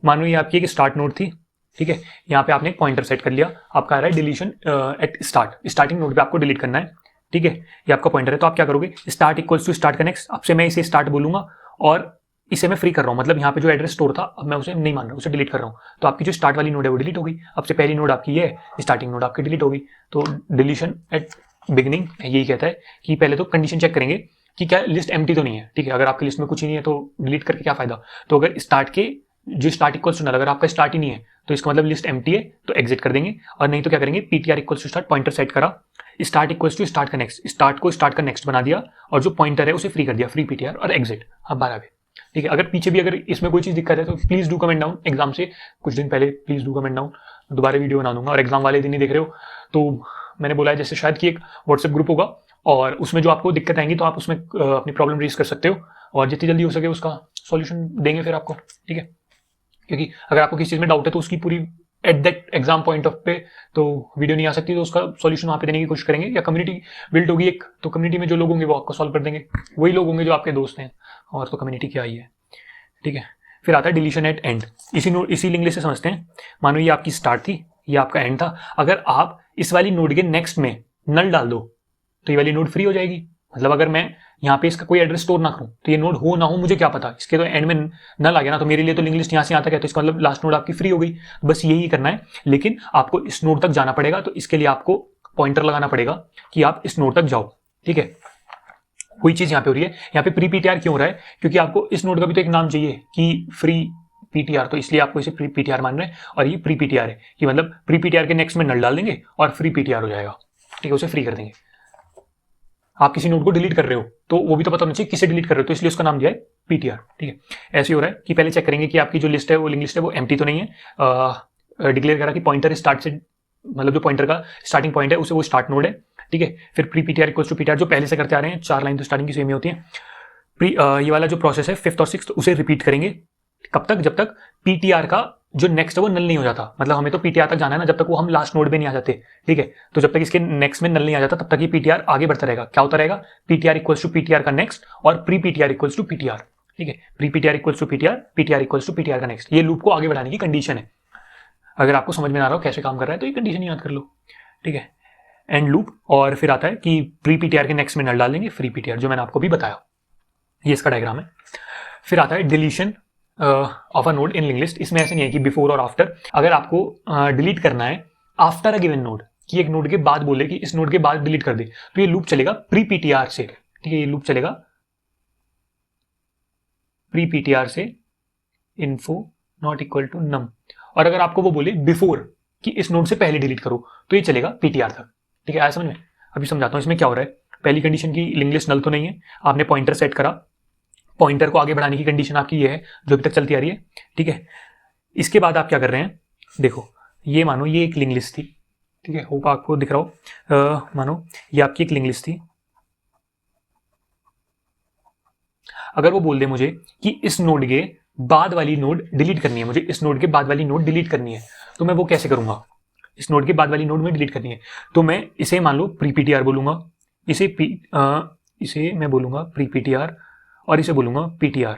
मानो ये आपकी एक स्टार्ट नोड थी, ठीक है, यहाँ पे आपने एक पॉइंटर सेट कर लिया, आपका आ रहा है deletion at start, starting node पे आपको डिलीट करना है। ठीक है, ये आपका पॉइंटर है, तो आप क्या करोगे, start equals to start connect, अब से मैं इसे स्टार्ट बोलूंगा और इसे मैं फ्री कर रहा हूँ, मतलब यहाँ पे जो एड्रेस स्टोर था अब मैं उसे नहीं मान रहा, उसे डिलीट कर रहा हूँ, तो आपकी जो स्टार्ट वाली नोड है वो डिलीट होगी। अब से पहली नोड आपकी ये है, स्टार्टिंग नोड आपकी डिलीट होगी। तो डिलीशन एट बिगिनिंग यही कहता है कि पहले तो कंडीशन चेक करेंगे कि क्या लिस्ट एम्प्टी तो नहीं है। ठीक है, अगर आपकी लिस्ट में कुछ ही नहीं है तो डिलीट करके क्या फायदा। तो अगर स्टार्ट के जो स्टार्ट इक्वल्स टू नल, अगर आपका स्टार्ट ही नहीं है तो इसका मतलब लिस्ट एम्प्टी है, तो एग्जिट कर देंगे। और नहीं तो क्या करेंगे, PTR equals to start, pointer set करा, स्टार्ट इक्वल्स टू स्टार्ट का नेक्स्ट, स्टार्ट को स्टार्ट का नेक्स्ट बना दिया, और जो पॉइंटर है उसे फ्री कर दिया, फ्री पीटीआर और एग्जिट। अब 12 पे। ठीक है, अगर पीछे भी अगर इसमें कोई चीज दिक्कत है तो please do comment down. Exam से कुछ दिन पहले प्लीज डू कमेंट डाउन, दोबारा वीडियो बना दूंगा। और एग्जाम वाले दिन ही देख रहे हो तो मैंने बोला है जैसे शायद कि एक व्हाट्सएप ग्रुप होगा, और उसमें जो आपको दिक्कत आएंगी तो आप उसमें अपनी प्रॉब्लम रेज कर सकते हो, और जितनी जल्दी हो सके उसका सॉल्यूशन देंगे फिर आपको। ठीक है, क्योंकि अगर आपको किसी चीज में डाउट है तो उसकी पूरी at that exam point of पे तो वीडियो नहीं आ सकती, तो उसका सॉल्यूशन वहाँ पे देने की कोशिश करेंगे, या कम्युनिटी बिल्ड होगी एक, तो कम्युनिटी में जो लोग होंगे वो आपको सॉल्व कर देंगे, वही लोग होंगे जो आपके दोस्त हैं, और तो कम्युनिटी क्या ही है। ठीक है, फिर आता है डिलीशन एट एंड। इसी इंग्लिश से समझते हैं। मानो ये आपकी स्टार्ट थी, ये आपका एंड था, अगर आप इस वाली नोड के नेक्स्ट में नल डाल दो तो ये वाली नोड फ्री हो जाएगी, मतलब अगर मैं यहाँ पे इसका कोई एड्रेस स्टोर ना करूँ तो ये नोड हो ना हो मुझे क्या पता, इसके तो एंड में नल आ गया ना, तो मेरे लिए तो लिंक लिस्ट यहाँ से यहाँ तक है, तो इसका मतलब लास्ट नोड आपकी फ्री हो गई। बस यही करना है, लेकिन आपको इस नोड तक जाना पड़ेगा, तो इसके लिए आपको पॉइंटर लगाना पड़ेगा कि आप इस नोड तक जाओ। ठीक है, कोई चीज यहाँ पे हो रही है, यहाँ पे प्री पीटीआर क्यों हो रहा है, क्योंकि आपको इस नोड का भी तो एक नाम चाहिए कि फ्री पीटीआर, तो इसलिए आपको इसे प्री पीटीआर मान रहे हैं, और ये प्री पीटीआर है कि मतलब प्री पीटीआर के नेक्स्ट में नल डाल देंगे और फ्री पीटीआर हो जाएगा। ठीक है, उसे फ्री कर देंगे। आप किसी नोड को डिलीट कर रहे हो तो वो भी तो पता होना चाहिए किसे डिलीट कर रहे हो, तो इसलिए उसका नाम दिया है पीटीआर। ठीक है, ऐसे हो रहा है कि पहले चेक करेंगे कि आपकी जो लिस्ट है वो लिंक लिस्ट है वो एम्प्टी तो नहीं है। डिक्लेयर करा कि पॉइंटर स्टार्ट से, मतलब जो पॉइंटर का स्टार्टिंग पॉइंट है उसे वो स्टार्ट नोड है। ठीक है, फिर pre PTR equals to PTR जो पहले से करते आ रहे हैं, 4 लाइन तो स्टार्टिंग की सेम ही होती है। ये वाला जो प्रोसेस है 5th और 6th उसे रिपीट करेंगे। कब तक, जब तक पीटीआर का जो नेक्स्ट है वो नल नहीं हो जाता, मतलब हमें तो पीटीआर तक जाना है ना, जब तक वो हम लास्ट नोड पे नहीं आ जाते। ठीक है, तो जब तक इसके नेक्स्ट में नल नहीं आ जाता तब तक ये पीटीआर आगे बढ़ता रहेगा। क्या होता रहेगा, पीटीआर इक्वल्स टू पीटीआर का नेक्स्ट और pre PTR equals to PTR. ठीक है, pre PTR equals to PTR, PTR equals to PTR का नेक्स्ट, ये लूप को आगे बढ़ाने की कंडीशन है। अगर आपको समझ में आ रहा हो कैसे काम कर रहा है तो ये कंडीशन याद कर लो। ठीक है, एंड लूप, और फिर आता है कि प्री पीटीआर के नेक्स्ट में नल डाल देंगे फ्री पीटीआर, जो मैंने आपको भी बताया, ये इसका डायग्राम है। फिर आता है deletion of a node in link list. इसमें ऐसे नहीं है कि बिफोर और आफ्टर, अगर आपको डिलीट करना है आफ्टर अ गिवन नोड, कि एक नोड के बाद बोले कि इस नोड के बाद डिलीट कर दे, तो ये लूप चलेगा प्री पीटीआर से। ठीक है, ये लूप चलेगा प्री पीटीआर से इन्फो नॉट इक्वल टू नम, और अगर आपको वो बोले बिफोर कि इस नोड से पहले डिलीट करो तो ये चलेगा पीटीआर तक। ठीक है, आया समझ में? अभी समझाता हूं इसमें क्या हो रहा है। पहली कंडीशन की लिंक लिस्ट नल तो नहीं है, आपने पॉइंटर सेट करा, पॉइंटर को आगे बढ़ाने की कंडीशन आपकी ये है जो अभी तक चलती आ रही है। ठीक है, इसके बाद आप क्या कर रहे हैं, देखो ये मानो ये एक लिंक लिस्ट थी। ठीक है, होप आपको दिख रहा हो। मानो ये आपकी एक लिंक लिस्ट थी। अगर वो बोल दे मुझे कि इस नोड के बाद वाली नोड डिलीट करनी है, मुझे इस नोड के बाद वाली नोड डिलीट करनी है, तो मैं वो कैसे करूंगा, इस नोड के बाद वाली नोड में डिलीट करनी है, तो मैं इसे मान लो प्री पीटीआर बोलूंगा, इसे मैं बोलूंगा प्री पीटीआर और इसे बोलूंगा पीटीआर।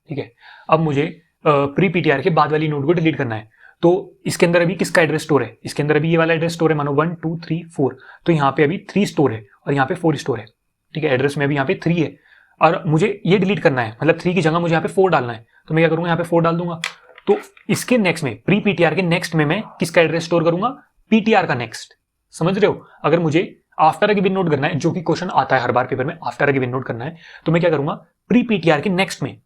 ठीक है, अब मुझे प्री पीटीआर के बाद वाली नोड को डिलीट करना है, तो इसके अंदर अभी किसका एड्रेस स्टोर है, इसके अंदर अभी ये वाला एड्रेस स्टोर है, मानो 1 2 3 4, तो यहाँ पे अभी 3 स्टोर है और यहाँ पे 4 स्टोर है। ठीक है, एड्रेस में अभी यहाँ पे 3 है और मुझे ये डिलीट करना है, मतलब 3 की जगह मुझे यहाँ पे 4 डालना है, तो मैं क्या करूंगा, यहाँ पे 4 डाल दूंगा। तो इसके नेक्स्ट में, प्री पीटीआर के नेक्स्ट में मैं किसका एड्रेस स्टोर करूंगा, पीटीआर का नेक्स्ट। समझ रहे हो? अगर मुझे आफ्टर अ गिवन नोड करना है, जो कि क्वेश्चन आता है हर बार पेपर में, आफ्टर अ गिवन नोड करना है, तो मैं क्या करूंगा, प्री पीटीआर के नेक्स्ट में,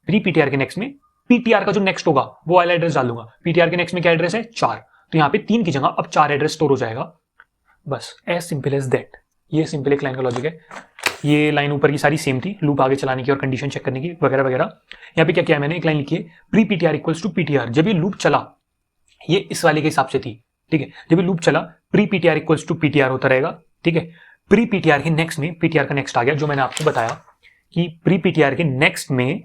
प्री पीटीआर के नेक्स्ट में पीटीआर का जो नेक्स्ट होगा वो वाला एड्रेस डाल दूंगा। पीटीआर के नेक्स्ट में क्या एड्रेस है, 4, तो यहाँ पे 3 की जगह अब 4 एड्रेस स्टोर हो जाएगा। बस एज सिंपल एज दैट। ये सिंपल एक लाइन का लॉजिक है। ये लाइन ऊपर की सारी सेम थी, लूप आगे चलाने की और कंडीशन चेक करने की वगैरह वगैरह। यहाँ पे क्या किया मैंने, एक लाइन लिखी है pre PTR equals to PTR. जब ये लूप चला, ये इस वाले के हिसाब से थी। ठीक है, जब ये लूप चला pre PTR equals to PTR होता रहेगा। ठीक है, प्री पीटीआर के नेक्स्ट में पीटीआर का नेक्स्ट आ गया, जो मैंने आपको बताया कि प्री पीटीआर के नेक्स्ट में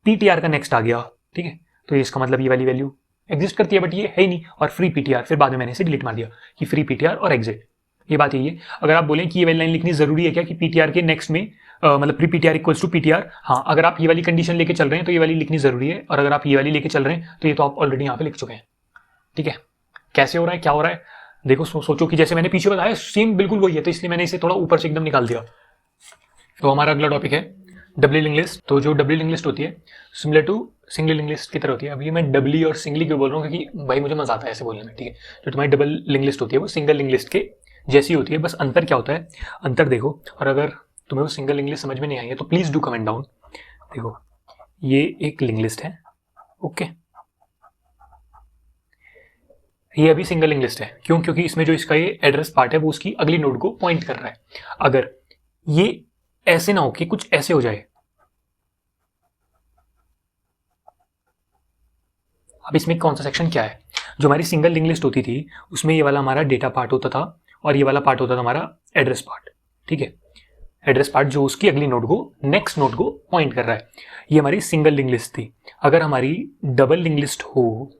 पीटीआर का नेक्स्ट आ गया। ठीक है, तो इसका मतलब ये वाली वैल्यू एग्जिस्ट करती है, बट ये है ही नहीं, और फ्री पीटीआर, फिर बाद में मैंने इसे डिलीट मार दिया कि फ्री पीटीआर और एग्जिट। ये बात यही है। अगर आप बोलें कि ये वाली लाइन लिखनी जरूरी है क्या, कि पीटीआर के नेक्स्ट में मतलब pre PTR equals to PTR, हाँ, अगर आप ये वाली कंडीशन लेके चल रहे हैं तो ये वाली लिखनी जरूरी है, और अगर आप ये वाली लेके चल रहे हैं तो ये तो आप ऑलरेडी यहाँ पे लिख चुके हैं। ठीक है, कैसे हो रहा है, क्या हो रहा है, देखो सोचो कि जैसे मैंने पीछे बताया सेम बिल्कुल वही है, तो इसलिए मैंने इसे थोड़ा ऊपर से एकदम निकाल दिया। तो हमारा अगला टॉपिक है डबली लिंक लिस्ट। तो जो डबली लिंक लिस्ट होती है similar to single link list की तरह होती है। अभी मैं डबली और सिंगली क्यों बोल रहा हूँ, क्योंकि भाई मुझे मजा आता है ऐसे बोलने में। ठीक है, जो तुम्हारी डबल लिंक लिस्ट होती है वो सिंगल लिंक लिस्ट के जैसी होती है, बस अंतर क्या होता है, अंतर देखो। और अगर तुम्हें वो सिंगल लिंक लिस्ट समझ में नहीं आई है तो प्लीज डू कमेंट डाउन। देखो ये एक लिंक लिस्ट है, ओके, ये अभी सिंगल लिंक लिस्ट है। क्यों? क्योंकि इसमें जो इसका ये एड्रेस पार्ट है वो उसकी अगली नोड को पॉइंट कर रहा है। अगर ये ऐसे ना हो कि कुछ ऐसे हो जाए, अब इसमें कौन सा सेक्शन क्या है, जो हमारी सिंगल लिंक लिस्ट होती थी उसमें ये वाला हमारा डेटा पार्ट होता था और ये वाला पार्ट होता था हमारा एड्रेस पार्ट। ठीक है, एड्रेस पार्ट जो उसकी अगली नोड को, नेक्स्ट नोड को पॉइंट कर रहा है। ये हमारी सिंगल लिंक लिस्ट थी। अगर हमारी डबल लिंक लिस्ट हो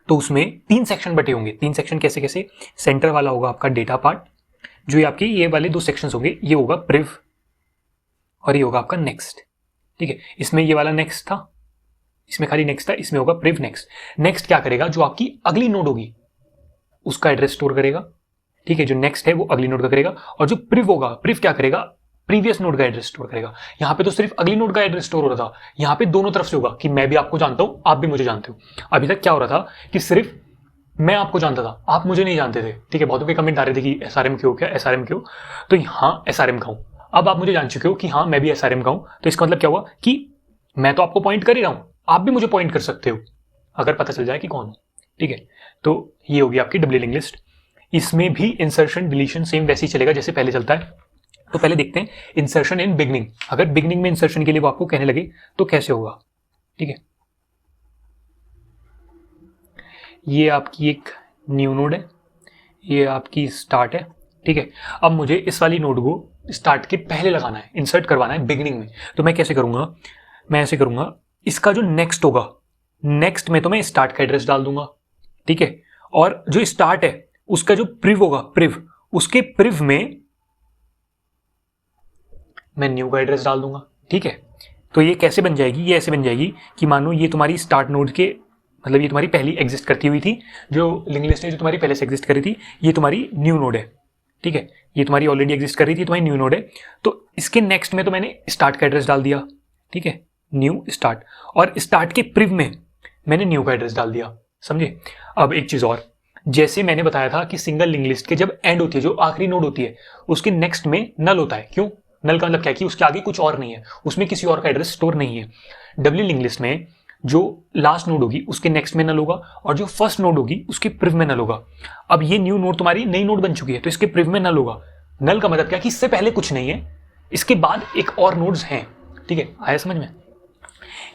तो उसमें 3 सेक्शन बटे होंगे। 3 सेक्शन कैसे कैसे, सेंटर वाला होगा आपका डेटा पार्ट, जो ये आपके ये वाले 2 सेक्शंस होंगे, ये होगा प्रिव और ये होगा आपका नेक्स्ट। ठीक है, इसमें ये वाला नेक्स्ट था, इसमें खाली नेक्स्ट था, इसमें होगा प्रिव नेक्स्ट। नेक्स्ट क्या करेगा, जो आपकी अगली नोड होगी उसका एड्रेस स्टोर करेगा। ठीक है, जो नेक्स्ट है वो अगली नोड का करेगा, और जो प्रिव होगा, प्रिव क्या करेगा, प्रीवियस नोड का एड्रेस स्टोर करेगा। यहाँ पे तो सिर्फ अगली नोड का एड्रेस स्टोर हो रहा था, यहाँ पे दोनों तरफ से होगा कि मैं भी आपको जानता हूँ, आप भी मुझे जानते हो। अभी तक क्या हो रहा था कि सिर्फ मैं आपको जानता था, आप मुझे नहीं जानते थे। ठीक है, बहुतों के कमेंट आ रहे थे कि एसआरएम क्यों, क्या एसआरएम क्यों, तो यहाँ एसआरएम का हूँ। अब आप मुझे जान चुके हो कि हाँ मैं भी एसआरएम का हूँ, तो इसका मतलब क्या हुआ कि मैं तो आपको पॉइंट कर ही रहा हूँ, आप भी मुझे पॉइंट कर सकते हो अगर पता चल जाए कि कौन हूँ। ठीक है, तो ये होगी आपकी डबली लिंक लिस्ट। इसमें भी इंसर्शन डिलीशन सेम वैसे ही चलेगा जैसे पहले चलता है। तो पहले देखते हैं इंसर्शन इन बिगनिंग। अगर बिगनिंग में इंसर्शन के लिए वो आपको कहने लगे तो कैसे होगा। ठीक है, ये आपकी एक न्यू नोड है, ये आपकी स्टार्ट है। ठीक है, अब मुझे इस वाली नोड को स्टार्ट के पहले लगाना है, इंसर्ट करवाना है बिगनिंग में। तो मैं कैसे करूंगा, मैं ऐसे करूंगा, इसका जो नेक्स्ट होगा, नेक्स्ट में तो मैं स्टार्ट का एड्रेस डाल दूंगा। ठीक है, और जो स्टार्ट है उसका जो प्रिव होगा, प्रिव, उसके प्रिव में मैं न्यू का एड्रेस डाल दूंगा। ठीक है, तो ये कैसे बन जाएगी, ये ऐसे बन जाएगी कि मानो ये तुम्हारी स्टार्ट नोड के, मतलब ये तुम्हारी पहली एग्जिस्ट करती हुई थी, जो लिंक लिस्ट है जो तुम्हारी पहले से एग्जिस्ट कर रही थी, ये तुम्हारी न्यू नोड है। ठीक है, ये तुम्हारी ऑलरेडी एग्जिस्ट कर रही थी, तुम्हारी न्यू नोड है। तो इसके नेक्स्ट में तो मैंने स्टार्ट का एड्रेस डाल दिया। ठीक है, न्यू स्टार्ट, और स्टार्ट के प्रिव में मैंने न्यू का एड्रेस डाल दिया। समझे। अब एक चीज और, जैसे मैंने बताया था कि सिंगल लिंक लिस्ट के जब एंड होती है, जो आखिरी नोड होती है, उसके नेक्स्ट में नल होता है। क्यों नल का मतलब क्या है कि उसके आगे कुछ और नहीं है, उसमें किसी और का एड्रेस स्टोर नहीं है। डब्ल्यू लिंक लिस्ट में जो लास्ट नोड होगी उसके नेक्स्ट में नल होगा, और जो फर्स्ट नोड होगी उसके प्रिव में नल होगा। अब ये न्यू नोड तुम्हारी नई नोड बन चुकी है, तो इसके प्रिव में नल होगा। नल का मतलब क्या कि इससे पहले कुछ नहीं है, इसके बाद एक और नोड्स हैं। ठीक है, आया समझ में।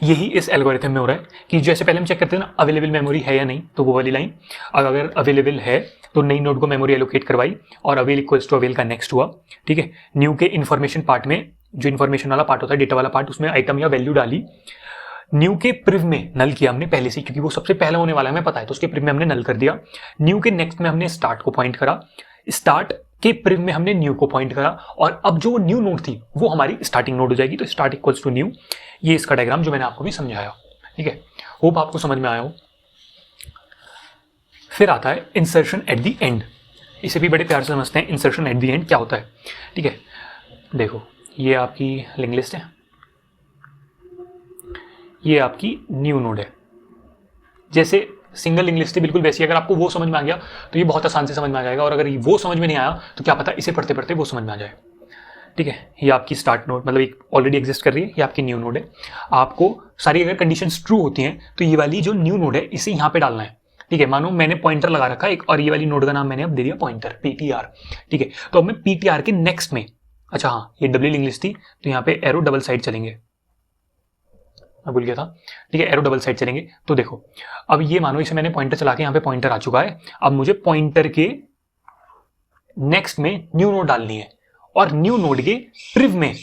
यही इस एल्गोरिथम में हो रहा है कि जैसे पहले हम चेक करते हैं ना अवेलेबल मेमोरी है या नहीं, तो वो वाली लाइन अगर अवेलेबल है तो नई नोड को मेमोरी एलोकेट करवाई और अवेल इक्वल्स टू अवेल का नेक्स्ट हुआ। ठीक है, न्यू के इन्फॉर्मेशन पार्ट में, जो इन्फॉर्मेशन वाला पार्ट होता है, डेटा वाला पार्ट, उसमें आइटम या वैल्यू डाली। न्यू के प्रिव में नल किया हमने पहले से, क्योंकि वो सबसे पहला होने वाला है हमें पता है, तो उसके प्रिव में हमने नल कर दिया। न्यू के नेक्स्ट में हमने स्टार्ट को पॉइंट करा, स्टार्ट के प्रिव में हमने न्यू को पॉइंट करा, और अब जो न्यू नोड थी वो हमारी स्टार्टिंग नोड हो जाएगी। तो स्टार्ट इक्वल्स टू न्यू, ये इसका डायग्राम जो मैंने आपको भी समझाया। ठीक है, होप आपको समझ में आया हो। फिर आता है इंसर्शन एट द एंड। इसे भी बड़े प्यार से समझते हैं, इंसर्शन एट द एंड क्या होता है। ठीक है, देखो ये आपकी लिंक लिस्ट है, ये आपकी न्यू नोड है। जैसे सिंगल लिंक लिस्ट है बिल्कुल वैसी, अगर आपको वो समझ में आ गया तो ये बहुत आसान से समझ में आ जाएगा, और अगर वो समझ में नहीं आया तो क्या पता इसे पढ़ते पढ़ते वो समझ में आ जाए। ठीक है, ये आपकी स्टार्ट नोड मतलब एक ऑलरेडी एग्जिस्ट कर रही है, ये आपकी न्यू नोड है। आपको सारी अगर कंडीशंस ट्रू होती हैं तो ये वाली जो न्यू नोड है इसे यहाँ पे डालना है। ठीक है, मानो मैंने पॉइंटर लगा रखा है एक, और ये वाली नोड का नाम मैंने अब दे दिया पॉइंटर, पीटीआर। ठीक है, तो अब मैं पीटीआर के नेक्स्ट में, अच्छा हाँ ये डब्ल्यू लिंक लिस्ट थी तो यहाँ पे एरो डबल साइड चलेंगे, मैं भूल गया था। ठीक है, एरो डबल साइड चलेंगे। तो देखो अब ये मानो इसे मैंने पॉइंटर चला के यहाँ पे पॉइंटर आ चुका है, अब मुझे पॉइंटर के नेक्स्ट में न्यू नोड डालनी है, और न्यू नोड के प्रिव में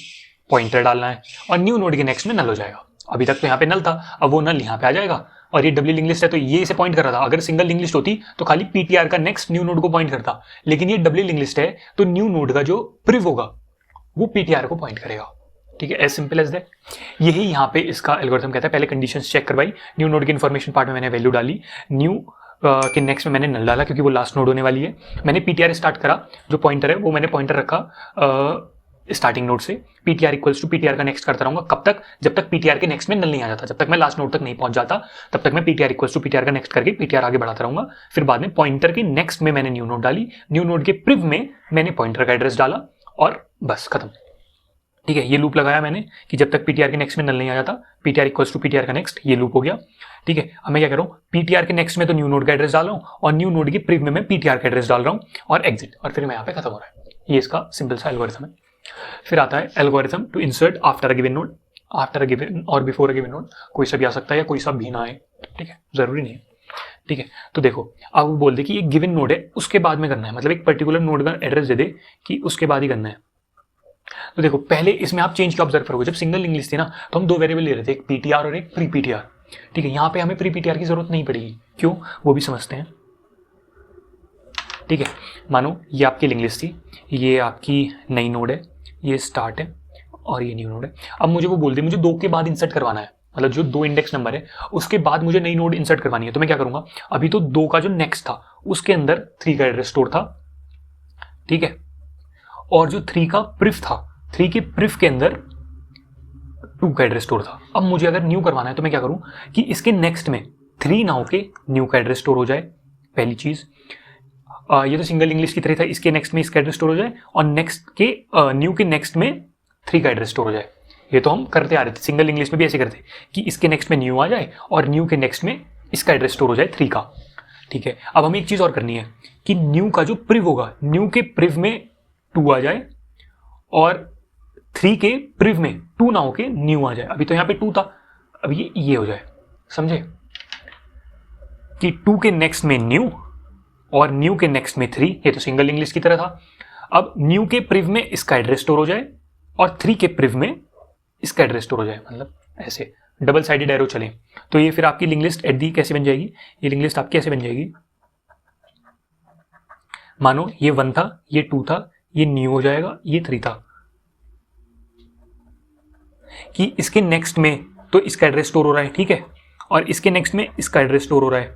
पॉइंटर डालना है, और न्यू नोड के नेक्स्ट में नल हो जाएगा। अभी तक तो यहाँ पे नल था, अब वो नल यहाँ पे आ जाएगा, और ये डब्ल्यू लिंक लिस्ट है तो ये इसे पॉइंट कर रहा था। अगर सिंगल लिंक लिस्ट होती तो खाली पीटीआर का नेक्स्ट न्यू नोड को पॉइंट करता, लेकिन ये डब्ल्यू लिंक लिस्ट है तो न्यू नोड का जो प्रिव होगा वो पीटीआर को पॉइंट करेगा। ठीक है, एज सिंपल एज दैट। यही यहाँ पे इसका एल्गोरिथम कहता है। पहले कंडीशंस चेक करवाई, न्यू नोड के इन्फॉर्मेशन पार्ट में मैंने वैल्यू डाली, न्यू के नेक्स्ट में मैंने नल डाला क्योंकि वो लास्ट नोड होने वाली है। मैंने पीटीआर स्टार्ट करा, जो पॉइंटर है वो मैंने पॉइंटर रखा स्टार्टिंग नोड से। पीटीआर इक्वल्स टू पीटीआर का नेक्स्ट करता रहूंगा, कब तक, जब तक पीटीआर के नेक्स्ट में नल नहीं आ जाता, जब तक मैं लास्ट नोड तक नहीं पहुंच जाता तब तक मैं पीटीआर इक्वल्स टू पीटीआर का नेक्स्ट करके पीटीआर आगे बढ़ाता रहूंगा। फिर बाद में पॉइंटर के नेक्स्ट में मैंने न्यू नोड डाली, न्यू नोड के प्रिव में मैंने पॉइंटर का एड्रेस डाला, और बस खत्म। ठीक है, ये लूप लगाया मैंने कि जब तक पीटीआर के नेक्स्ट में नल नहीं आ जाता, पीटीआर इक्वल्स टू पीटीआर का नेक्स्ट, ये लूप हो गया। ठीक है, अब मैं क्या कर रहा हूँ, पीटीआर के नेक्स्ट में तो न्यू नोड का एड्रेस डाल रहा हूँ, और न्यू नोड के प्रिव में मैं पीटीआर का एड्रेस डाल रहा हूँ, और एग्जिट, और फिर मैं यहाँ पे खत्म हो रहा है। ये इसका सिंपल सा एल्गोरिथम है। फिर आता है algorithm to insert after a given node, after a given और बिफोर अ गिवन नोड। कोई सा भी आ सकता है या कोई सा भी ना आए, ठीक है, जरूरी नहीं है। ठीक है, तो देखो अब वो बोल दे कि ये गिवन नोड है उसके बाद में करना है, मतलब एक पर्टिकुलर नोड का एड्रेस दे दे कि उसके बाद ही करना है। तो देखो पहले इसमें आप चेंज क्या ऑब्जर्व करोगे, जब सिंगल लिंक लिस्ट थी ना तो हम दो वेरिएबल ले रहे थे, एक पीटीआर और एक प्री पीटीआर। ठीक है, यहाँ पे हमें प्री पीटीआर की जरूरत नहीं पड़ेगी, क्यों, वो भी समझते हैं। ठीक है, मानो ये आपकी लिंक लिस्ट थी, ये आपकी नई नोड है, ये स्टार्ट है और ये न्यू नोड है। अब मुझे वो बोल दे मुझे 2 के बाद इंसर्ट करवाना है, मतलब जो 2 इंडेक्स नंबर है उसके बाद मुझे नई नोड इंसर्ट करवानी है। तो मैं क्या करूंगा, अभी तो 2 का जो नेक्स्ट था उसके अंदर 3 का एड्रेस स्टोर था। ठीक है, और जो 3 का प्रिफ था, 3 के प्रिव के अंदर 2 का एड्रेस स्टोर था। अब मुझे अगर न्यू करवाना है तो मैं क्या करूं कि इसके नेक्स्ट में 3 ना होके न्यू का एड्रेस स्टोर हो जाए, पहली चीज। ये तो सिंगल इंग्लिश की तरह था, इसके नेक्स्ट में इसका एड्रेस स्टोर हो जाए और नेक्स्ट के न्यू के नेक्स्ट में 3 का एड्रेस स्टोर हो जाए। ये तो हम करते आ रहे थे, सिंगल इंग्लिश में भी ऐसे करते कि इसके नेक्स्ट में न्यू आ जाए और न्यू के नेक्स्ट में इसका एड्रेस स्टोर हो जाए 3 का। ठीक है, अब हमें एक चीज और करनी है कि न्यू का जो प्रिव होगा, न्यू के प्रिव में 2 आ जाए और 3 के प्रिव में 2 ना होके न्यू आ जाए। अभी तो यहाँ पे 2 था, अब ये हो जाए, समझे कि 2 के नेक्स्ट में न्यू और न्यू के नेक्स्ट में 3। ये तो सिंगल इंग्लिश की तरह था। अब न्यू के प्रिव में इसका एड्रेस स्टोर हो जाए और 3 के प्रिव में इसका एड्रेस स्टोर हो जाए, मतलब ऐसे डबल साइडेड एरो चले। तो ये फिर आपकी लिंक लिस्ट एट दी कैसे बन जाएगी, ये लिंक लिस्ट आपकी कैसे बन जाएगी, मानो ये 1 था, ये 2 था, ये न्यू हो जाएगा, ये 3 था, कि इसके नेक्स्ट में तो इसका एड्रेस स्टोर हो रहा है, ठीक है, और इसके नेक्स्ट में इसका एड्रेस स्टोर हो रहा है।